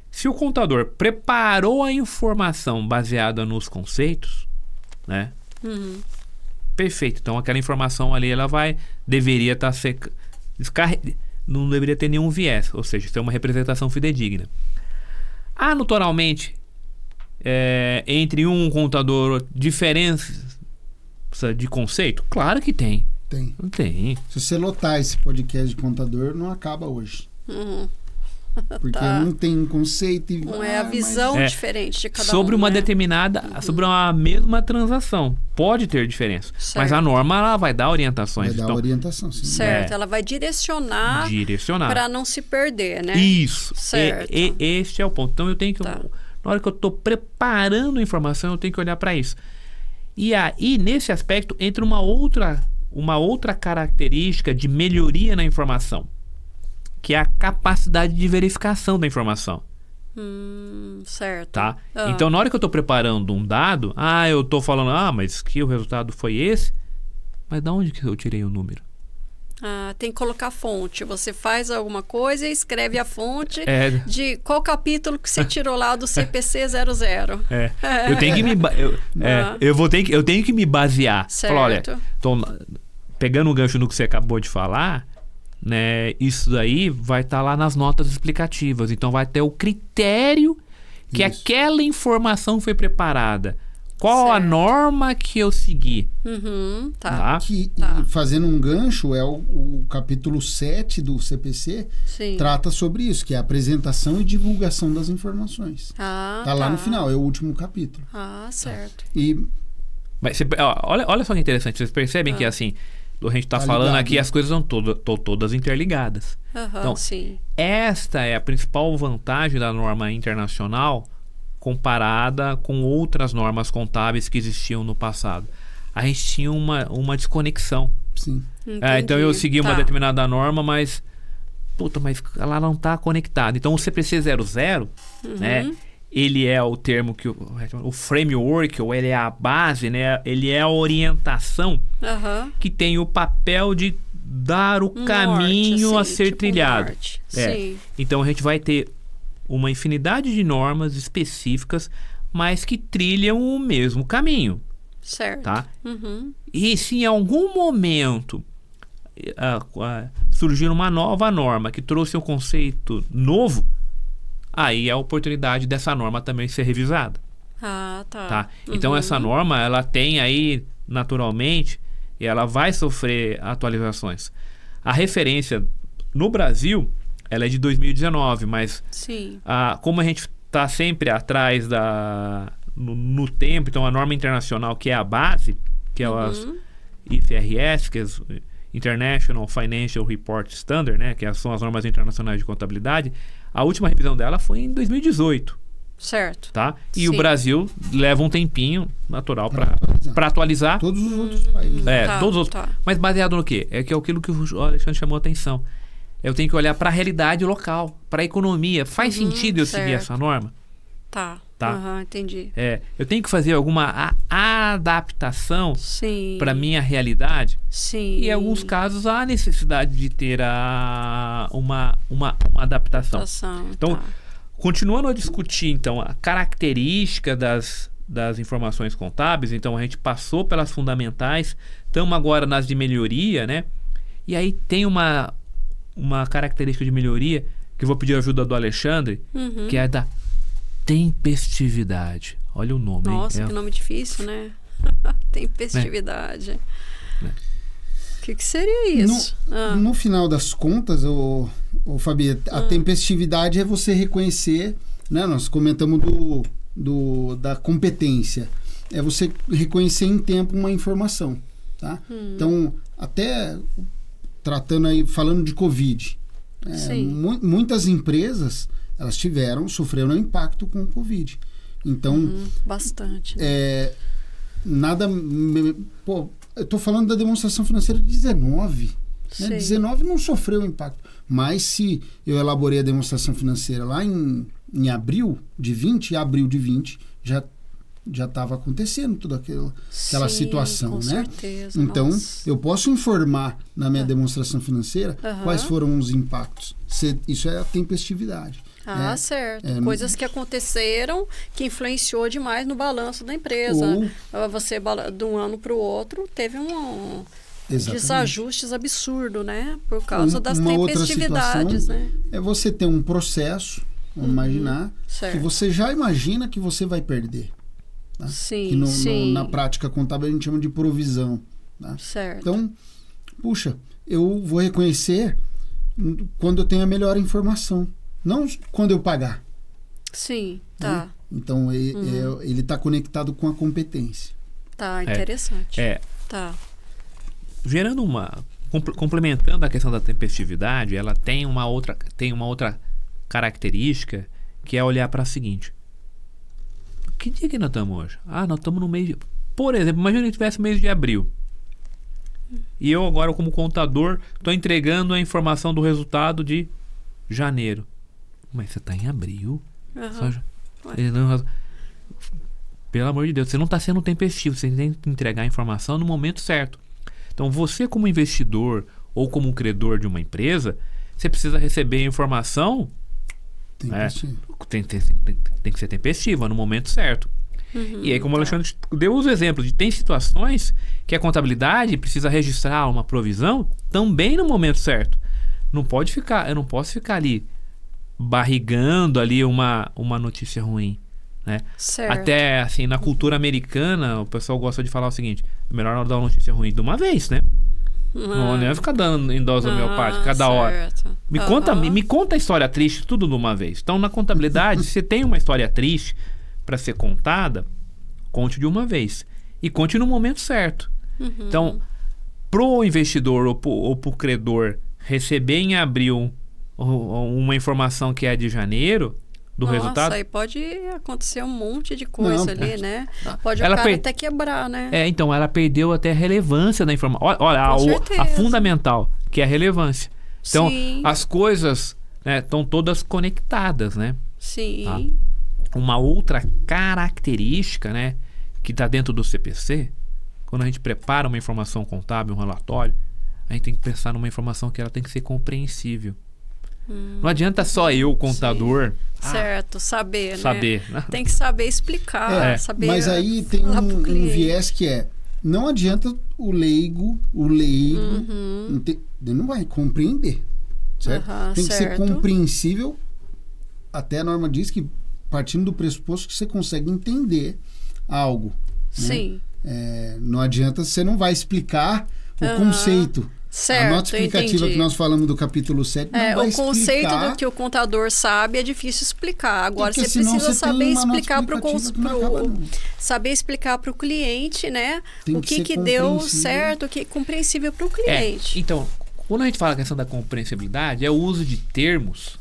se o contador preparou a informação baseada nos conceitos, né? Perfeito. Então, aquela informação ali, deveria estar não deveria ter nenhum viés, ou seja, ter uma representação fidedigna. Naturalmente, entre um contador, diferenças de conceito? Claro que tem. Tem. Tem. Se você lotar esse podcast de contador, não acaba hoje. Porque não tem um conceito e... Não é a visão diferente de cada sobre um, uma né? determinada, sobre uma mesma transação. Pode ter diferença. Certo. Mas a norma ela vai dar orientações. Vai dar orientação, sim. Certo, ela vai direcionar para não se perder, né? Isso. Certo. Este é o ponto. Então eu tenho que... Tá. Na hora que eu estou preparando a informação, eu tenho que olhar para isso. E aí, nesse aspecto, entra uma outra característica de melhoria na informação, que é a capacidade de verificação da informação. Certo. Tá? Então, na hora que eu estou preparando um dado, eu estou falando, mas que o resultado foi esse, mas de onde que eu tirei o número? Tem que colocar fonte. Você faz alguma coisa e escreve a fonte de qual capítulo que você tirou lá do CPC 00. Eu tenho que eu tenho que me basear. Certo. Falar, olha, pegando o gancho no que você acabou de falar, né, isso daí vai estar lá nas notas explicativas. Então vai ter o critério que aquela informação foi preparada. Qual a norma que eu segui? Tá. Fazendo um gancho, é o capítulo 7 do CPC, trata sobre isso, que é a apresentação e divulgação das informações. Tá lá no final, é o último capítulo. Certo. Mas olha só que interessante, vocês percebem que assim, a gente está falando ligado, aqui, as coisas estão todas interligadas. Então, esta é a principal vantagem da norma internacional comparada com outras normas contábeis que existiam no passado. A gente tinha uma desconexão. Sim. Então eu segui uma determinada norma, mas ela não está conectada. Então o CPC 00, né, ele é o termo que o framework, ou ele é a base, né, ele é a orientação que tem o papel de dar o caminho a ser trilhado. Então a gente vai ter uma infinidade de normas específicas, mas que trilham o mesmo caminho. Certo. Tá? E se em algum momento surgir uma nova norma que trouxe um conceito novo, aí é a oportunidade dessa norma também ser revisada. Tá? Então essa norma, ela tem aí, naturalmente, e ela vai sofrer atualizações. A referência no Brasil, ela é de 2019, mas como a gente está sempre atrás no tempo, então a norma internacional, que é a base, que é as IFRS, que é as International Financial Report Standard, né, que são as normas internacionais de contabilidade, a última revisão dela foi em 2018. Certo. Tá? E o Brasil leva um tempinho natural para atualizar. Todos os outros países. Todos os outros. Mas baseado no quê? É aquilo que o Alexandre chamou a atenção. Eu tenho que olhar para a realidade local, para a economia. Faz sentido eu seguir essa norma? Tá. Entendi. Eu tenho que fazer alguma adaptação para a minha realidade? Sim. E em alguns casos há necessidade de ter uma adaptação. Então, continuando a discutir então, a característica das informações contábeis, então a gente passou pelas fundamentais, estamos agora nas de melhoria, né? E aí tem uma característica de melhoria que eu vou pedir a ajuda do Alexandre, que é da tempestividade. Olha o nome. Nossa, que nome difícil, né? Tempestividade. O que seria isso? No final das contas, Fabi, a tempestividade é você reconhecer, né? Nós comentamos da competência. É você reconhecer em tempo uma informação, tá? Então, até falando de Covid, muitas empresas elas sofreram um impacto com o Covid. Então, bastante. Eu estou falando da demonstração financeira de 19. Né? 19 não sofreu impacto. Mas se eu elaborei a demonstração financeira lá em abril de 20, já estava acontecendo toda aquela situação, com né? Certeza, então, nossa. eu posso informar na minha demonstração financeira quais foram os impactos. Isso é a tempestividade. Certo. Coisas que aconteceram que influenciou demais no balanço da empresa. Você, de um ano para o outro, teve desajustes absurdos, né? Por causa das tempestividades, né? É você ter um processo, vamos imaginar, que você já imagina que você vai perder. Tá? Que na prática contábil a gente chama de provisão. Tá? Certo. Então, puxa, eu vou reconhecer quando eu tenho a melhor informação. Não quando eu pagar. Sim, tá. Né? Então, ele está conectado com a competência. Tá, interessante. Tá. Gerando complementando a questão da tempestividade, ela tem uma outra característica, que é olhar para a seguinte: que dia que nós estamos hoje? Nós estamos no mês de... Por exemplo, imagina que tivesse mês de abril. E eu agora, como contador, estou entregando a informação do resultado de janeiro. Mas você está em abril? Pelo amor de Deus, você não está sendo tempestivo. Você tem que entregar a informação no momento certo. Então, você como investidor ou como credor de uma empresa, você precisa receber a informação... Tem que ser tempestiva no momento certo. E aí, como o Alexandre deu os exemplos, tem situações que a contabilidade precisa registrar uma provisão também no momento certo. Eu não posso ficar ali barrigando ali uma notícia ruim, né? Certo. Até assim, na cultura americana, o pessoal gosta de falar o seguinte: é melhor não dar uma notícia ruim de uma vez, né? Não é ficar dando em dose homeopática cada hora. Me conta a história triste tudo de uma vez. Então, na contabilidade, se você tem uma história triste para ser contada, conte de uma vez. E conte no momento certo. Então, pro investidor ou pro credor receber em abril uma informação que é de janeiro do resultado... Nossa, aí pode acontecer um monte de coisa ali, né? Pode o ela cara até quebrar, né? Então, ela perdeu até a relevância da informação. Olha, a fundamental, que é a relevância. Então, Sim. as coisas estão todas conectadas, né? Sim. Tá? Uma outra característica, né, que está dentro do CPC, quando a gente prepara uma informação contábil, um relatório, a gente tem que pensar numa informação que ela tem que ser compreensível. Não adianta só eu, contador... Certo, saber, né? Tem que saber explicar, saber... Mas aí tem um viés que é... Não adianta o leigo não vai compreender, certo? Tem que ser compreensível. Até a norma diz que, partindo do pressuposto que você consegue entender algo. Sim. Né? Não adianta, você não vai explicar o conceito. Certo, a nota explicativa que nós falamos do capítulo 7 não vai explicar... O conceito do que o contador sabe é difícil explicar. Agora, você precisa saber explicar para saber explicar para o cliente, né? O que deu certo, o que é compreensível para o cliente. Então, quando a gente fala a questão da compreensibilidade, é o uso de termos,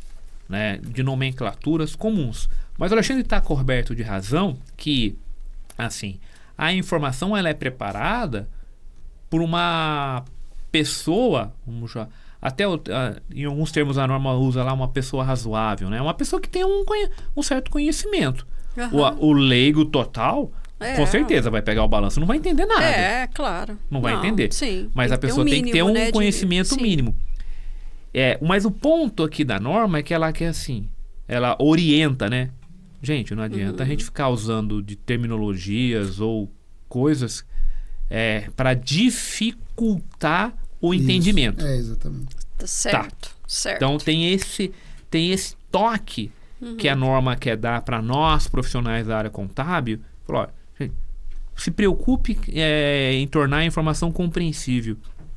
né, de nomenclaturas comuns. Mas o Alexandre está coberto de razão que, assim, a informação ela é preparada por uma... pessoa, até em alguns termos a norma usa lá uma pessoa razoável, né? Uma pessoa que tem um certo conhecimento. O leigo total, com certeza vai pegar o balanço, não vai entender nada. Claro. Não vai entender. Sim. Mas a pessoa tem que ter um conhecimento mínimo. Mas o ponto aqui da norma é que ela quer assim, ela orienta, né? Gente, não adianta a gente ficar usando de terminologias ou coisas para dificultar o entendimento. Exatamente. Certo. Então tem esse toque que a norma quer dar para nós profissionais da área contábil. Falou, gente, se preocupe em tornar a informação compreensível.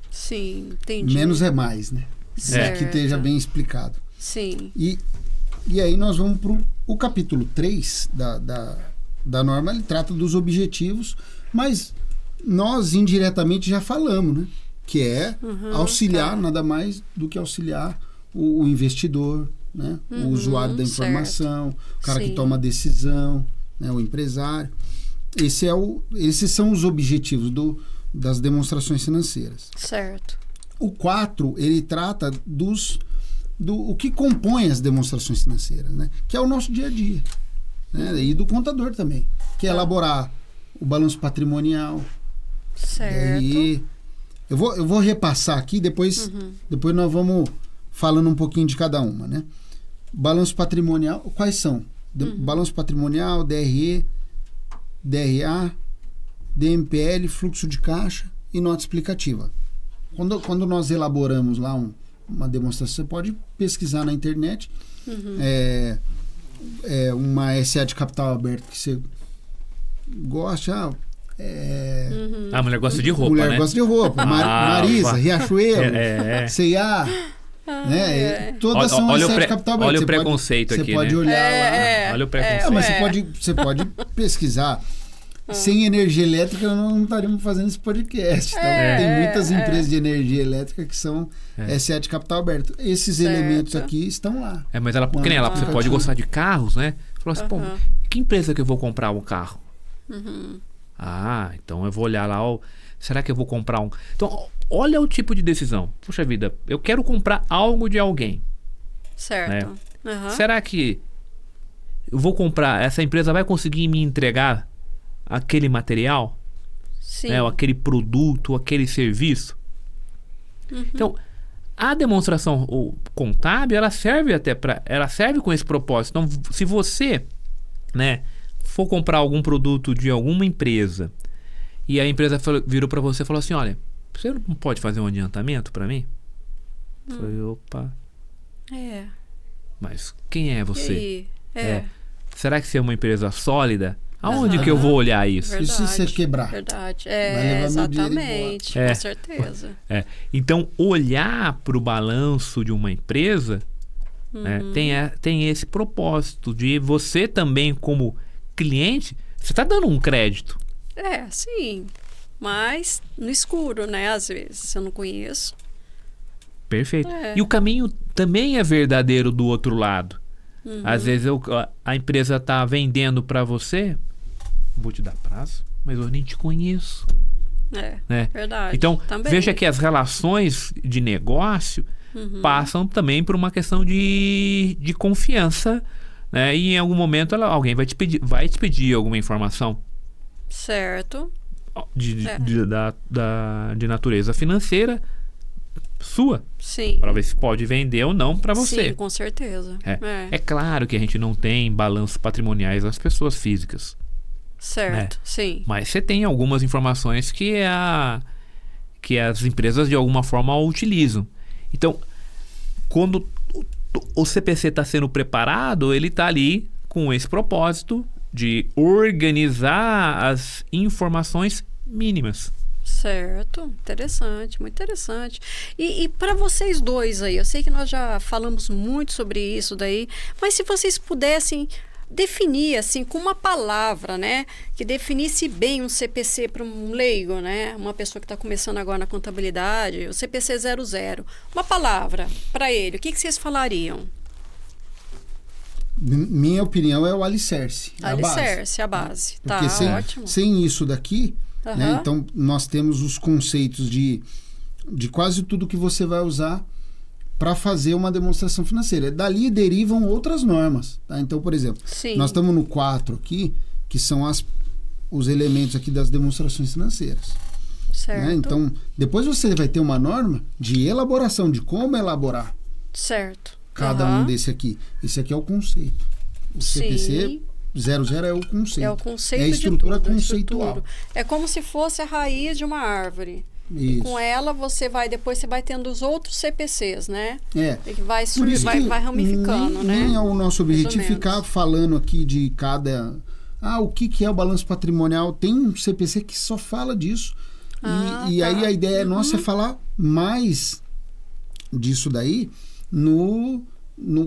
Sim, entendi. Menos é mais, né? Certo. Que esteja bem explicado. Sim. E aí nós vamos para o capítulo 3 da norma. Ele trata dos objetivos, mas nós indiretamente já falamos, né? Que é auxiliar, nada mais do que auxiliar o investidor, né? O usuário da informação, o cara que toma a decisão, né? O empresário. Esses são os objetivos das demonstrações financeiras. Certo. O 4, ele trata o que compõe as demonstrações financeiras, né? Que é o nosso dia a dia, né? E do contador também, que é elaborar o balanço patrimonial. Certo. E eu vou repassar aqui, depois nós vamos falando um pouquinho de cada uma, né? Balanço patrimonial, quais são? Balanço patrimonial, DRE, DRA, DMPL, fluxo de caixa e nota explicativa. Quando nós elaboramos lá uma demonstração, você pode pesquisar na internet, uma SA de capital aberto que você gosta, a mulher gosta de roupa, mulher né? gosta de roupa. Marisa, Riachuelo, C&A, né? Todas são olha as capital aberto. Olha Você o preconceito pode, aqui, Você pode né? olhar lá. Olha o preconceito. Mas você pode pesquisar. Sem energia elétrica, nós não estaríamos fazendo esse podcast. Então, tem muitas empresas de energia elétrica que são SA de capital aberto. Esses elementos aqui estão lá. Mas ela, que nem ela, você pode gostar de carros, né? Falou assim, pô, que empresa que eu vou comprar um carro? Então eu vou olhar lá, será que eu vou comprar um... Então, olha o tipo de decisão. Puxa vida, eu quero comprar algo de alguém. Certo. Né? Será que eu vou comprar, essa empresa vai conseguir me entregar aquele material? Sim. Né? Ou aquele produto, aquele serviço? Então, a demonstração contábil, ela serve com esse propósito. Então, se você, né, for comprar algum produto de alguma empresa e a empresa virou para você e falou assim, olha, você não pode fazer um adiantamento para mim? Eu falei, opa. Mas quem é você? Será que você é uma empresa sólida? Aonde que eu vou olhar isso? Verdade, e se você quebrar? Verdade. Exatamente. Com certeza. Então, olhar para o balanço de uma empresa né, tem esse propósito de você também, como cliente, você está dando um crédito. Sim. Mas no escuro, né? Às vezes, eu não conheço. Perfeito. E o caminho também é verdadeiro do outro lado. Às vezes a empresa está vendendo para você, vou te dar prazo, mas eu nem te conheço. Né? Verdade. Então, também. veja que as relações de negócio passam também por uma questão de confiança, né? E em algum momento alguém vai te pedir alguma informação. Certo. De natureza financeira sua. Sim. Para ver se pode vender ou não para você. Sim, com certeza. É claro que a gente não tem balanços patrimoniais das pessoas físicas. Certo, sim. Mas você tem algumas informações que as empresas de alguma forma utilizam. Então, quando o CPC está sendo preparado, ele está ali com esse propósito de organizar as informações mínimas. Certo, interessante, muito interessante. E para vocês dois aí, eu sei que nós já falamos muito sobre isso daí, mas se vocês pudessem definir assim com uma palavra, né, que definisse bem um CPC para um leigo, né, uma pessoa que está começando agora na contabilidade, o CPC 00, uma palavra para ele, o que vocês falariam? Minha opinião é o alicerce. A base. Tá, porque ótimo. Sem isso daqui, né, então nós temos os conceitos de quase tudo que você vai usar para fazer uma demonstração financeira. Dali derivam outras normas. Tá? Então, por exemplo, nós estamos no 4 aqui, que são os elementos aqui das demonstrações financeiras. Certo. Né? Então, depois você vai ter uma norma de elaboração, de como elaborar. Certo. Cada um desse aqui. Esse aqui é o conceito. O CPC 00 é o conceito. É o conceito, é a estrutura de tudo, conceitual. É como se fosse a raiz de uma árvore. Isso. E com ela depois você vai tendo os outros CPCs, né? E que vai ramificando, né? Nem é o nosso objetivo ficar falando aqui de cada... o que é o balanço patrimonial? Tem um CPC que só fala disso. E aí a ideia nossa é falar mais disso daí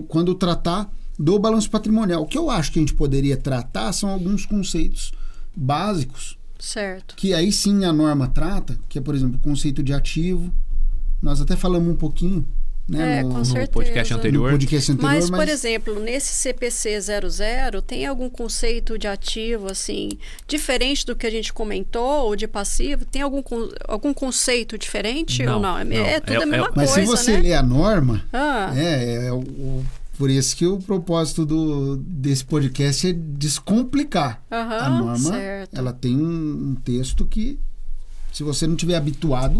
quando tratar do balanço patrimonial. O que eu acho que a gente poderia tratar são alguns conceitos básicos. Certo. Que aí sim a norma trata, que é, por exemplo, o conceito de ativo. Nós até falamos um pouquinho, né, com no certeza. podcast anterior. Mas, por exemplo, nesse CPC 00, tem algum conceito de ativo, assim, diferente do que a gente comentou, ou de passivo? Tem algum conceito diferente ou não? É tudo a mesma coisa, mas se você ler a norma, por isso que o propósito desse podcast é descomplicar. A norma, ela tem um texto que, se você não tiver habituado...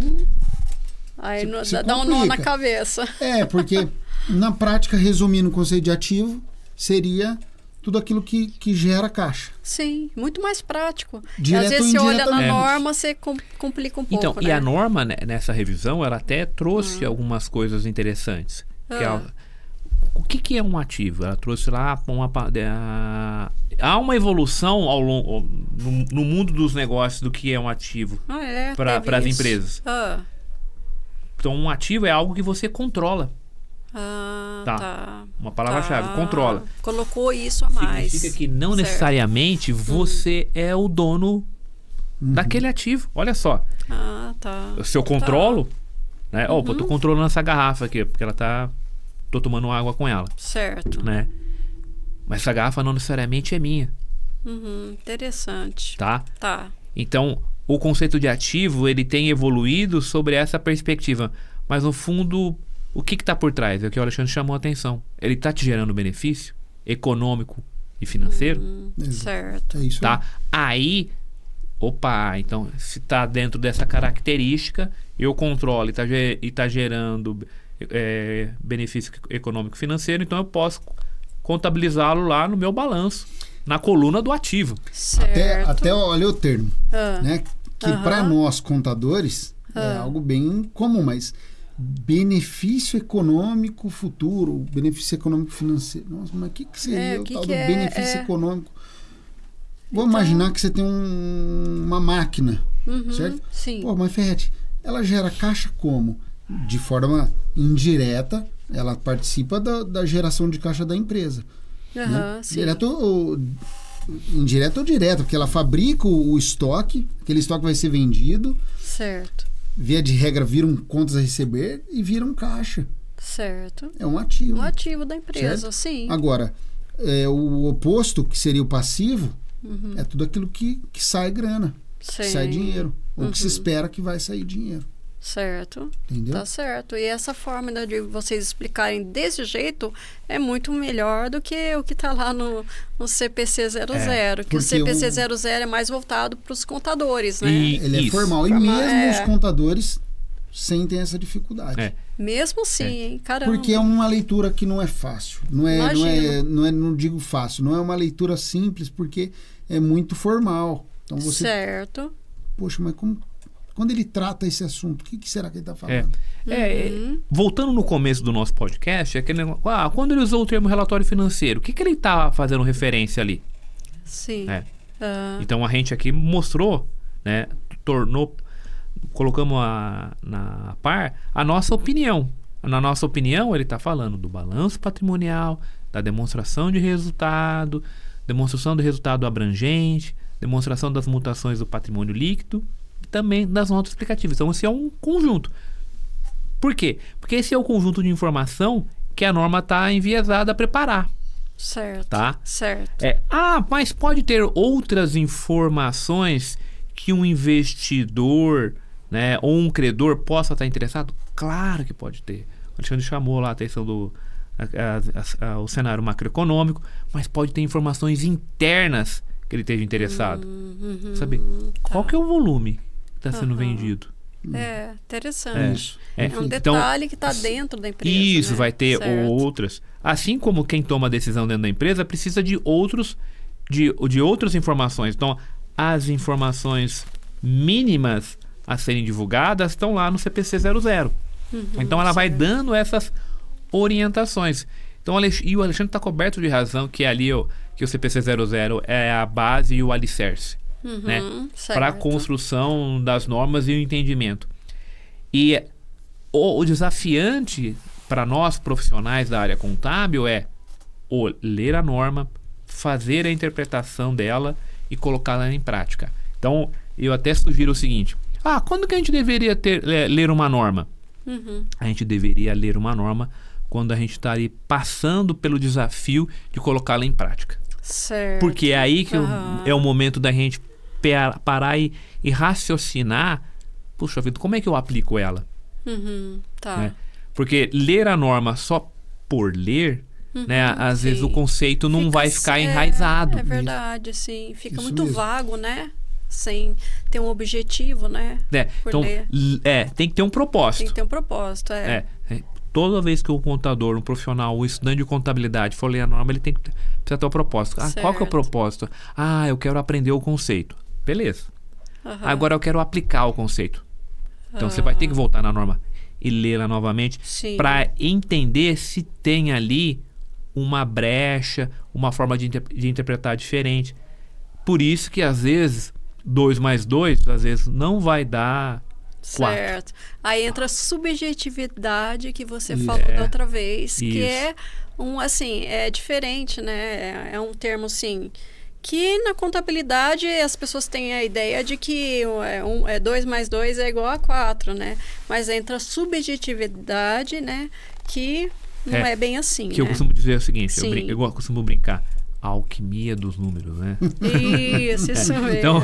Aí dá um nó na cabeça. Porque na prática, resumindo o conceito de ativo, seria tudo aquilo que gera caixa. Sim, muito mais prático. Direto às vezes você olha na indiretamente. norma, você complica um pouco. Então, né? E a norma, né, nessa revisão, ela até trouxe algumas coisas interessantes. O que é um ativo? Ela trouxe lá há uma evolução ao longo no mundo dos negócios do que é um ativo para as empresas. Então, um ativo é algo que você controla. Tá. Uma palavra-chave, controla. Colocou isso a mais. Significa que não Certo. necessariamente você é o dono daquele ativo. Olha só. Tá. Se eu controlo, né? Opa, eu tô controlando essa garrafa aqui, porque tô tomando água com ela, Certo. né? Mas essa garrafa não necessariamente é minha, Interessante. tá? Tá. Então, o conceito de ativo, ele tem evoluído sobre essa perspectiva. Mas, no fundo, o que está por trás? É o que o Alexandre chamou a atenção. Ele está te gerando benefício econômico e financeiro? Certo. É isso. Tá? Aí, então, se está dentro dessa característica, eu controlo e está gerando benefício econômico e financeiro, então eu posso contabilizá-lo lá no meu balanço, na coluna do ativo. Certo. Até olha o termo, né? Que para nós contadores é algo bem comum, mas benefício econômico futuro, benefício econômico financeiro. Nossa, mas o que seria o tal do benefício econômico? Vou imaginar que você tem uma máquina, certo? Sim. Pô, mas Ferretti, ela gera caixa como? De forma indireta, ela participa da geração de caixa da empresa. Né? Sim. Indireto ou direto, porque ela fabrica o estoque, aquele estoque vai ser vendido, Certo. via de regra viram contas a receber e viram caixa. Certo. É um ativo. Um ativo da empresa, Certo? sim. Agora, o oposto, que seria o passivo, é tudo aquilo que sai grana, que sai dinheiro, ou que se espera que vai sair dinheiro. Certo. Entendeu? Tá certo. E essa forma de vocês explicarem desse jeito é muito melhor do que o que está lá no CPC 00. Que o CPC 00 é mais voltado para os contadores, né? Ele é formal. E mesmo os contadores sentem essa dificuldade. Mesmo sim, hein? Caramba. Porque é uma leitura que não é fácil. Não digo fácil. Não é uma leitura simples, porque é muito formal. Então você... Certo. Poxa, mas quando ele trata esse assunto, o que será que ele está falando? Voltando no começo do nosso podcast, aquele negócio, quando ele usou o termo relatório financeiro, o que ele está fazendo referência ali? Sim. Então a gente aqui mostrou, né, colocamos na par a nossa opinião. Na nossa opinião, ele está falando do balanço patrimonial, da demonstração de resultado, demonstração do resultado abrangente, demonstração das mutações do patrimônio líquido, também das notas explicativas. Então, esse é um conjunto. Por quê? Porque esse é o conjunto de informação que a norma está enviesada a preparar. Certo. Tá? Certo. Mas pode ter outras informações que um investidor, né, ou um credor possa estar interessado? Claro que pode ter. O Alexandre chamou lá a atenção o cenário macroeconômico, mas pode ter informações internas que ele esteja interessado. Sabe? Qual que é o volume que está sendo vendido? Interessante. É um detalhe que está dentro da empresa. Isso, né? vai ter Certo. outras. Assim como quem toma a decisão dentro da empresa precisa de outras informações. Então, as informações mínimas a serem divulgadas estão lá no CPC 00. Então, ela vai dando essas orientações. Então, e o Alexandre está coberto de razão que ali que o CPC 00 é a base e o alicerce, né, para a construção das normas e o entendimento. E o desafiante para nós profissionais da área contábil é ler a norma, fazer a interpretação dela e colocá-la em prática. Então, eu até sugiro o seguinte: quando que a gente deveria ler uma norma? A gente deveria ler uma norma quando a gente está ali passando pelo desafio de colocá-la em prática. Certo. Porque é aí que é o momento da gente parar e raciocinar. Puxa vida, como é que eu aplico ela? Tá. Né? Porque ler a norma só por ler, né, às vezes o conceito não vai ficar enraizado. É verdade, sim. Fica Isso muito mesmo. vago, né? Sem ter um objetivo, né? Então, tem que ter um propósito. Tem que ter um propósito, Toda vez que o contador, um profissional, um estudante de contabilidade for ler a norma, ele precisa ter o propósito. Qual que é o propósito? Eu quero aprender o conceito. Beleza. Agora eu quero aplicar o conceito. Então você vai ter que voltar na norma e lê-la novamente para entender se tem ali uma brecha, uma forma de interpretar diferente. Por isso que às vezes 2 mais 2 às vezes não vai dar Certo. Aí entra a subjetividade que você Isso. falou da outra vez, que Isso. é assim, é diferente, né? É um termo, assim, que na contabilidade as pessoas têm a ideia de que 2 mais 2 é igual a 4, né? Mas entra a subjetividade, né? Que não é bem assim, Que eu né? costumo dizer o seguinte, Sim. eu costumo brincar, a alquimia dos números, né? Isso mesmo. Então,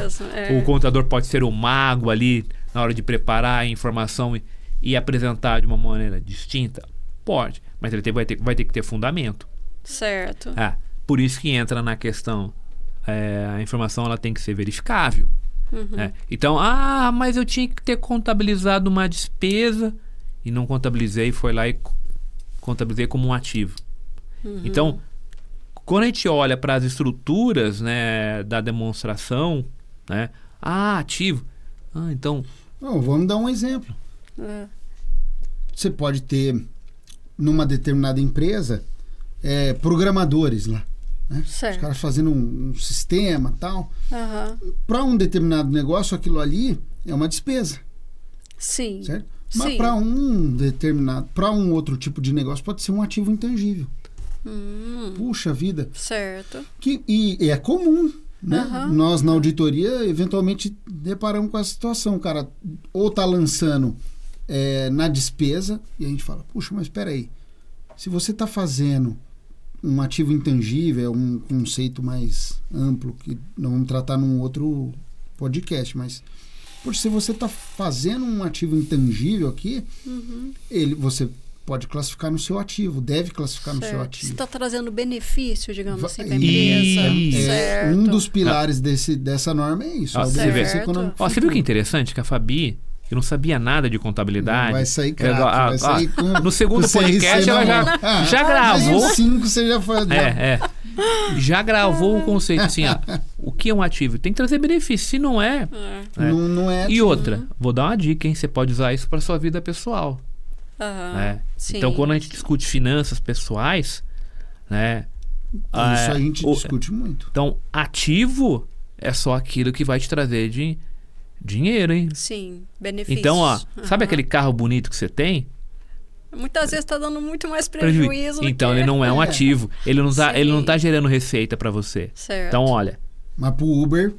o contador pode ser o mago ali na hora de preparar a informação e apresentar de uma maneira distinta? Pode, mas ele vai ter que ter fundamento. Certo. Por isso que entra na questão, a informação ela tem que ser verificável. Né? Então, mas eu tinha que ter contabilizado uma despesa e não contabilizei, foi lá e contabilizei como um ativo. Então, quando a gente olha para as estruturas, né, da demonstração, né, ativo. Então... vamos dar um exemplo. Você pode ter, numa determinada empresa, programadores lá. Né? Certo. Os caras fazendo um sistema e tal. Para um determinado negócio, aquilo ali é uma despesa. Sim. Certo? Mas para um outro tipo de negócio pode ser um ativo intangível. Puxa vida. Certo. E é comum, né? Nós na auditoria eventualmente deparamos com essa situação. O cara ou tá lançando na despesa e a gente fala, puxa, mas espera aí. Se você está fazendo um ativo intangível, é um conceito mais amplo que não vamos tratar num outro podcast, mas se você está fazendo um ativo intangível aqui, você pode classificar no seu ativo, deve classificar no seu ativo. Você está trazendo benefício, digamos assim, para a empresa. Certo. Um dos pilares dessa norma é isso. Você viu que interessante que a Fabi, eu não sabia nada de contabilidade. Vai sair craque. No segundo podcast ela já gravou. Mas 5 você já foi. Já gravou o conceito assim, o que é um ativo? Tem que trazer benefício, se não é. Não é. E outra, vou dar uma dica, hein? Você pode usar isso para sua vida pessoal. Então, quando a gente discute finanças pessoais, né? Isso a gente discute muito. Então, ativo é só aquilo que vai te trazer dinheiro, hein? Sim, benefícios. Então, sabe aquele carro bonito que você tem? Muitas vezes está dando muito mais prejuízo. Então, ele não é um ativo. Ele não tá gerando receita para você. Certo. Então, olha. Mas pro Uber...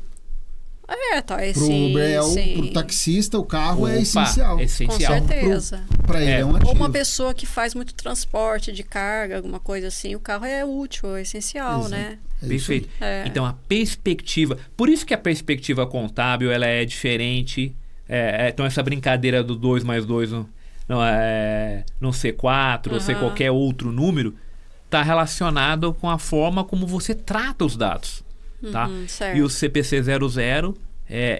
Pro Uber pro taxista, o carro é essencial. É essencial. Com certeza. Para ele é um ativo. Ou uma pessoa que faz muito transporte de carga, alguma coisa assim, o carro é útil, é essencial, né? Perfeito. Então, a perspectiva... Por isso que a perspectiva contábil ela é diferente. Então, essa brincadeira do 2 mais 2 não ser 4 ou ser qualquer outro número, está relacionado com a forma como você trata os dados. Tá? E o CPC 00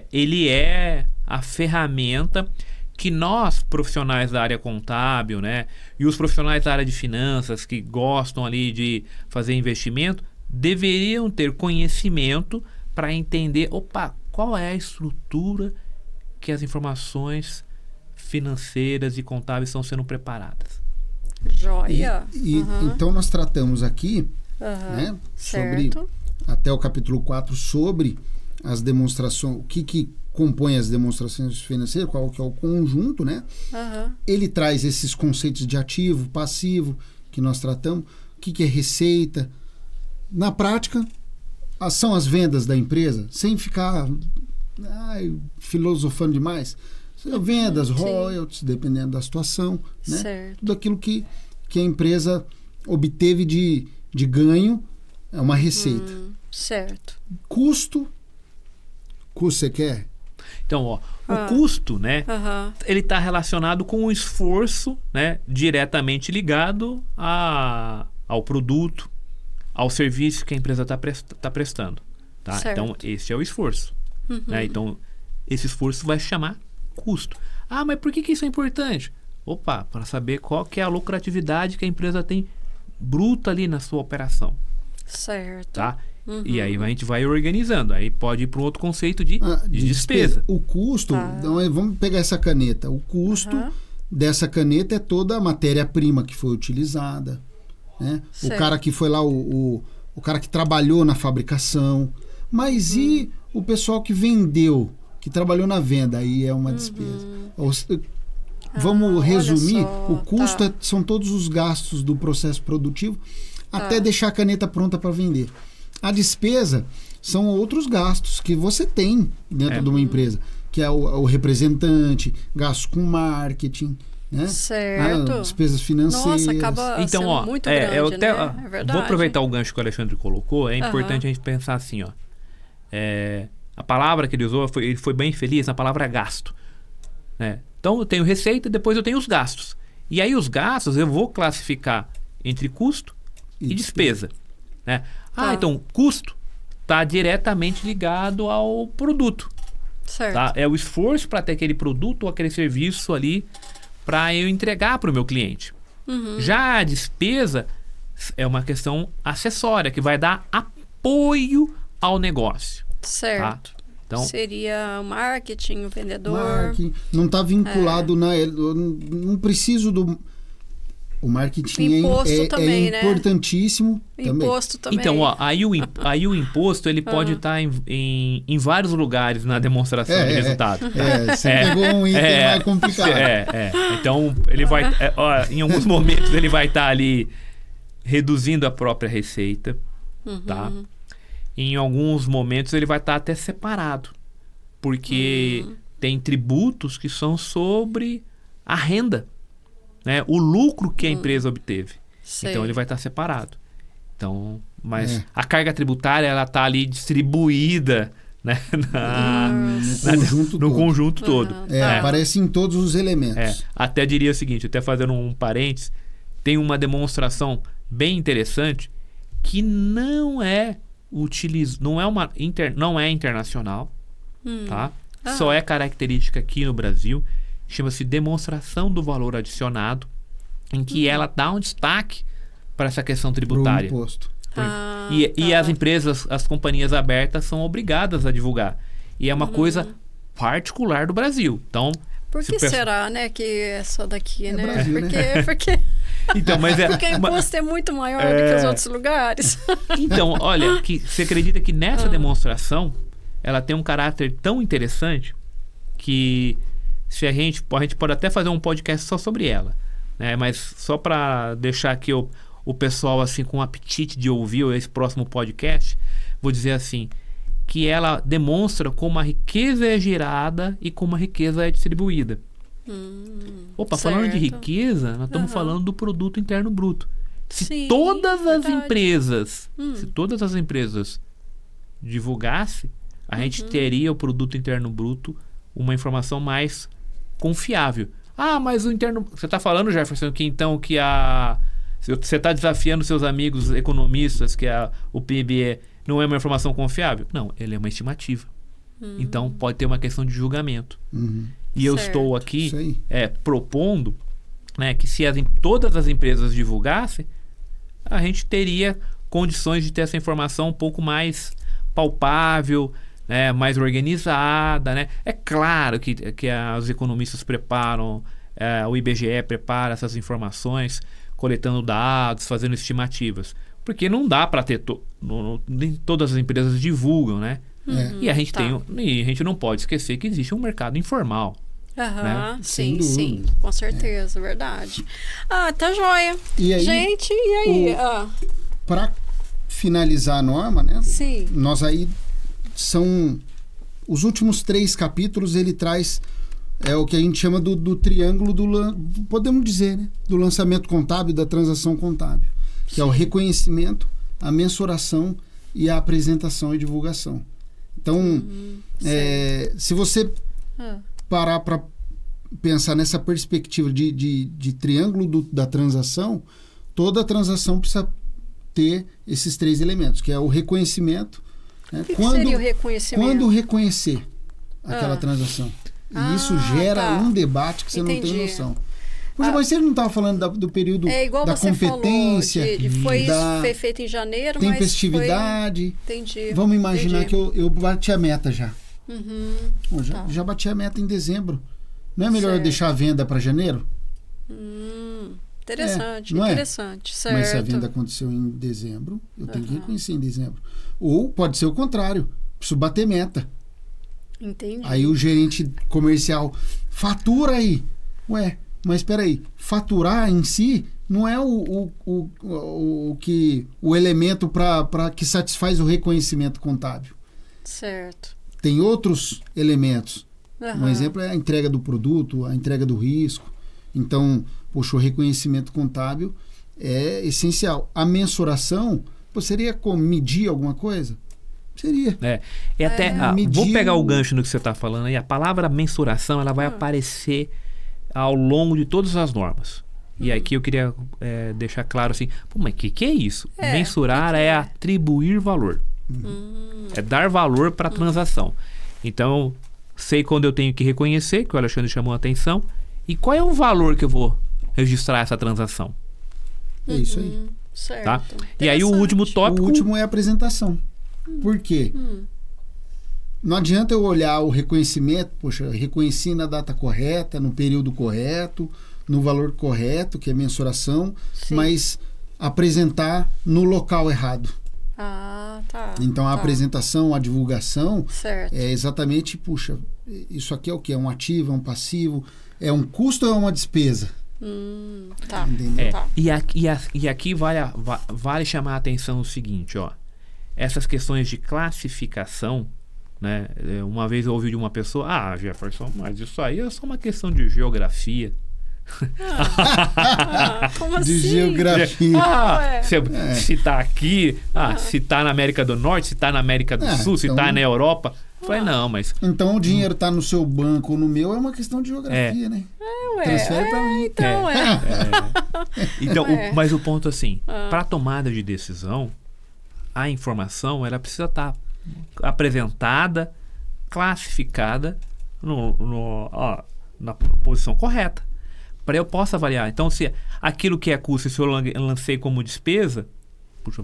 ele é a ferramenta que nós, profissionais da área contábil, né, e os profissionais da área de finanças que gostam ali de fazer investimento, deveriam ter conhecimento para entender, qual é a estrutura que as informações financeiras e contábeis estão sendo preparadas. Joia! Então nós tratamos aqui, né, sobre até o capítulo 4 sobre as demonstrações, o que compõe as demonstrações financeiras, qual que é o conjunto, né? Ele traz esses conceitos de ativo, passivo, que nós tratamos, o que é receita. Na prática, são as vendas da empresa, sem ficar filosofando demais. Vendas, royalties, dependendo da situação, né? Certo. Tudo aquilo que a empresa obteve de ganho é uma receita. Certo. Custo você quer? Então, o custo, né? Ele está relacionado com o esforço, né? Diretamente ligado ao produto, ao serviço que a empresa está prestando. Tá? Então, esse é o esforço. Né? Então, esse esforço vai se chamar custo. Mas por que isso é importante? Para saber qual que é a lucratividade que a empresa tem bruta ali na sua operação. Certo. Tá? E aí a gente vai organizando. Aí pode ir para um outro conceito de despesa. O custo, então vamos pegar essa caneta. O custo dessa caneta é toda a matéria-prima que foi utilizada. Né? O cara que foi lá, o cara que trabalhou na fabricação. Mas e o pessoal que vendeu que trabalhou na venda, aí é uma despesa. Vamos resumir, só, o custo tá. são todos os gastos do processo produtivo até deixar a caneta pronta para vender. A despesa são outros gastos que você tem dentro de uma empresa, que é o representante, gastos com marketing, né? Certo. Despesas financeiras. Nossa, acaba Então, sendo muito grande, eu até, né? É verdade. vou aproveitar o gancho que o Alexandre colocou. É importante a gente pensar assim, ó. A palavra que ele usou, ele foi bem feliz na palavra gasto, né? Então, eu tenho receita, depois eu tenho os gastos. E aí, os gastos eu vou classificar entre custo e despesa, né? Então, custo está diretamente ligado ao produto. Certo. Tá? É o esforço para ter aquele produto ou aquele serviço ali para eu entregar para o meu cliente. Já a despesa é uma questão acessória, que vai dar apoio ao negócio. Certo. Tá? Então, seria o marketing, o vendedor. Marketing, não está vinculado não preciso do... O marketing também, é importantíssimo. Imposto também. Então, aí o imposto ele pode estar em vários lugares na demonstração de resultado. Você pegou um item mais complicado. Então, ele vai... em alguns momentos ele vai estar ali reduzindo a própria receita. Tá? Em alguns momentos ele vai estar até separado. Porque tem tributos que são sobre a renda. Né? O lucro que a empresa obteve. Sei. Então ele vai estar separado. Então, mas a carga tributária ela está ali distribuída, né? no conjunto todo. Aparece em todos os elementos. Até diria o seguinte, até fazendo um parênteses, tem uma demonstração bem interessante que não é internacional, tá? Só é característica aqui no Brasil. Chama-se demonstração do valor adicionado, em que ela dá um destaque para essa questão tributária. Pro imposto. E as empresas, as companhias abertas são obrigadas a divulgar. E é uma coisa particular do Brasil. Então, por que será, né, que é só daqui, né? Brasil, porque então, porque o imposto é muito maior do que os outros lugares. Então, olha, você acredita que nessa demonstração ela tem um caráter tão interessante que a gente pode até fazer um podcast só sobre ela, né? Mas só para deixar aqui o pessoal assim com apetite de ouvir esse próximo podcast, vou dizer assim, que ela demonstra como a riqueza é gerada e como a riqueza é distribuída. Falando de riqueza, nós estamos falando do produto interno bruto. Se todas as empresas divulgassem, a gente teria o produto interno bruto uma informação mais confiável. Mas o interno... Você está falando, Jefferson, que então você está desafiando seus amigos economistas que o PIB não é uma informação confiável? Não, ele é uma estimativa. Então, pode ter uma questão de julgamento. E eu estou aqui propondo, né, que se todas as empresas divulgassem, a gente teria condições de ter essa informação um pouco mais palpável, né, mais organizada, né? É claro que os economistas preparam, o IBGE prepara essas informações, coletando dados, fazendo estimativas. Porque não dá para ter... nem todas as empresas divulgam, né? E a gente e a gente não pode esquecer que existe um mercado informal. Né? Sim, com certeza, verdade. Tá joia. E aí, gente, e aí? Para finalizar a norma, né? Sim. Nós aí são os últimos 3 capítulos, ele traz o que a gente chama do triângulo podemos dizer, né? Do lançamento contábil, da transação contábil, que é o reconhecimento, a mensuração e a apresentação e divulgação. Então, se você parar para pensar nessa perspectiva de triângulo da transação, toda a transação precisa ter esses 3 elementos, que é o reconhecimento. Né? O que seria o reconhecimento? Quando reconhecer aquela transação. E isso gera um debate que você não tem noção. Mas você não estava falando do período da competência. Foi feito em janeiro, tempestividade. Entendi. Vamos imaginar que eu bati a meta já. Já bati a meta em dezembro. Não é melhor deixar a venda para janeiro? Interessante, não interessante. Certo. Mas se a venda aconteceu em dezembro, eu tenho que reconhecer em dezembro. Ou pode ser o contrário. Preciso bater meta. Entendi. Aí o gerente comercial fatura aí. Ué, mas espera aí, faturar em si não é o elemento para que satisfaz o reconhecimento contábil. Certo. Tem outros elementos. Aham. Um exemplo é a entrega do produto, a entrega do risco. Então, poxa, o reconhecimento contábil é essencial. A mensuração, seria como medir alguma coisa? Seria. E até, Medir vou pegar o gancho no que você está falando aí. A palavra mensuração, ela vai aparecer ao longo de todas as normas. E aqui eu queria deixar claro assim, mas o que é isso? Mensurar é atribuir valor. É dar valor para a transação. Então, sei quando eu tenho que reconhecer, que o Alexandre chamou a atenção, e qual é o valor que eu vou registrar essa transação. É isso aí. Certo. Tá? E aí o último tópico... O último é a apresentação. Por quê? Não adianta eu olhar o reconhecimento, reconheci na data correta, no período correto, no valor correto, que é mensuração, mas apresentar no local errado. Ah, tá. Então a apresentação, a divulgação certo. é exatamente, isso aqui é o quê? É um ativo, é um passivo, é um custo ou é uma despesa? Tá. Entendeu? Tá. E aqui vale chamar a atenção o seguinte, ó. Essas questões de classificação, né? Uma vez eu ouvi de uma pessoa, Jefferson, mas isso aí é só uma questão de geografia. Como assim? De geografia. Se tá aqui, se tá na América do Norte, se tá na América do Sul, se tá na Europa. Falei, não, mas... Então o dinheiro tá no seu banco ou no meu é uma questão de geografia, né? Transfere pra mim. Então, mas o ponto assim, para tomada de decisão, a informação ela precisa estar apresentada, classificada na posição correta, para eu possa avaliar. Então, se aquilo que é custo, se eu lancei como despesa,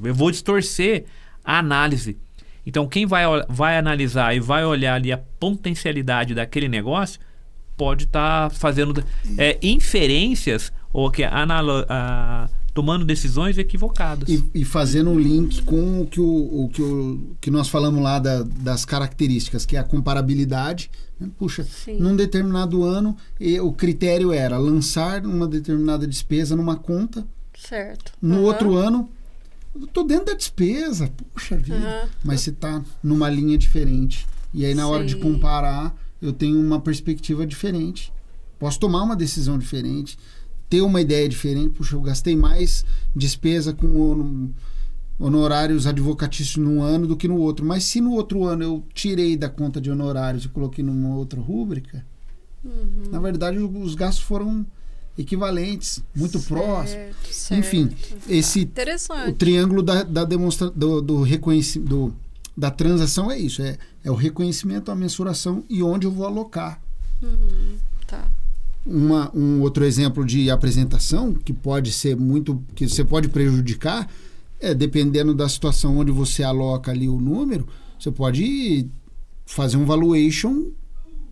eu vou distorcer a análise. Então, quem vai analisar e vai olhar ali a potencialidade daquele negócio pode estar fazendo inferências ou tomando decisões equivocadas. E fazendo um link com o que nós falamos lá das características, que é a comparabilidade. Sim. Num determinado ano, o critério era lançar uma determinada despesa numa conta. Certo. No outro ano, eu tô dentro da despesa, puxa vida. Mas você tá numa linha diferente. E aí, na hora de comparar, eu tenho uma perspectiva diferente. Posso tomar uma decisão diferente, ter uma ideia diferente. Puxa, eu gastei mais despesa com honorários advocatícios num ano do que no outro. Mas se no outro ano eu tirei da conta de honorários e coloquei numa outra rúbrica, na verdade os gastos foram equivalentes, muito próximos. Enfim, o triângulo do reconhecimento da transação é isso, é o reconhecimento, a mensuração e onde eu vou alocar. Tá. Um outro exemplo de apresentação que pode ser que você pode prejudicar dependendo da situação onde você aloca ali o número, você pode fazer um valuation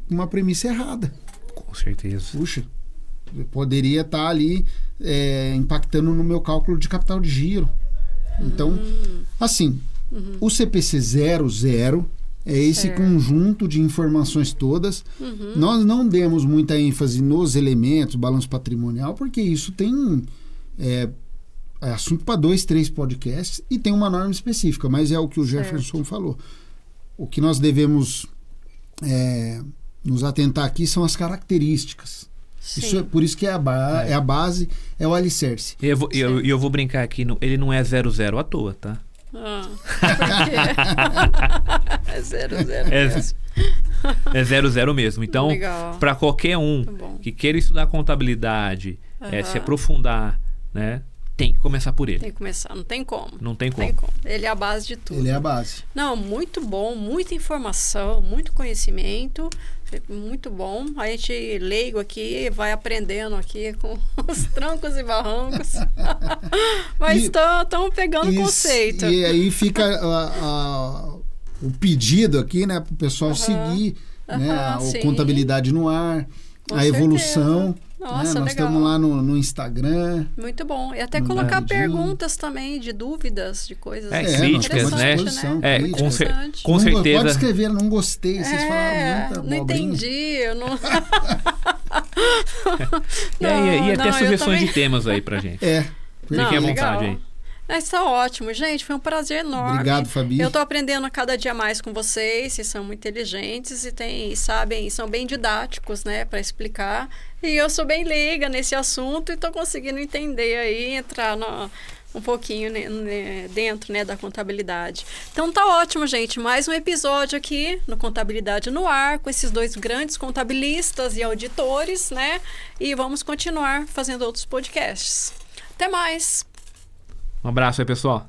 com uma premissa errada. Com certeza. Puxa, eu poderia estar ali impactando no meu cálculo de capital de giro. Então, assim, o CPC 00 é esse conjunto de informações todas. Nós não demos muita ênfase nos elementos, balanço patrimonial, porque isso tem assunto para 2, 3 podcasts e tem uma norma específica, mas é o que o Jefferson falou. O que nós devemos nos atentar aqui são as características. Por isso que é a base, é o alicerce. E eu vou brincar aqui, ele não é 00 à toa, tá? Por quê? É 00 mesmo. É 00 mesmo. Então, para qualquer um que queira estudar contabilidade, se aprofundar, né, tem que começar por ele. Tem que começar, não tem como. Não tem como. Ele é a base de tudo. Ele é a base. Não, muito bom, muita informação, muito conhecimento, muito bom. A gente leigo aqui vai aprendendo aqui com os trancos e barrancos. Mas estamos pegando o conceito. E aí fica o pedido aqui, né, para o pessoal seguir a contabilidade no ar, com a evolução. Nossa, nós estamos lá no Instagram. Muito bom. E até colocar perguntas também, de dúvidas, de coisas críticas, né? Com certeza. Pode escrever, não gostei. Vocês falaram muita Não abobrinha. entendi, eu não... E até eu sugestões também- de temas aí pra gente. Não, Fiquem à legal. vontade aí. Mas tá ótimo, gente. Foi um prazer enorme. Obrigado, Fabi. Eu tô aprendendo a cada dia mais com vocês. Vocês são muito inteligentes e sabem, são bem didáticos, né, para explicar. E eu sou bem leiga nesse assunto e tô conseguindo entender aí, entrar um pouquinho dentro, né, da contabilidade. Então tá ótimo, gente. Mais um episódio aqui no Contabilidade no Ar, com esses dois grandes contabilistas e auditores, né? E vamos continuar fazendo outros podcasts. Até mais! Um abraço aí, pessoal.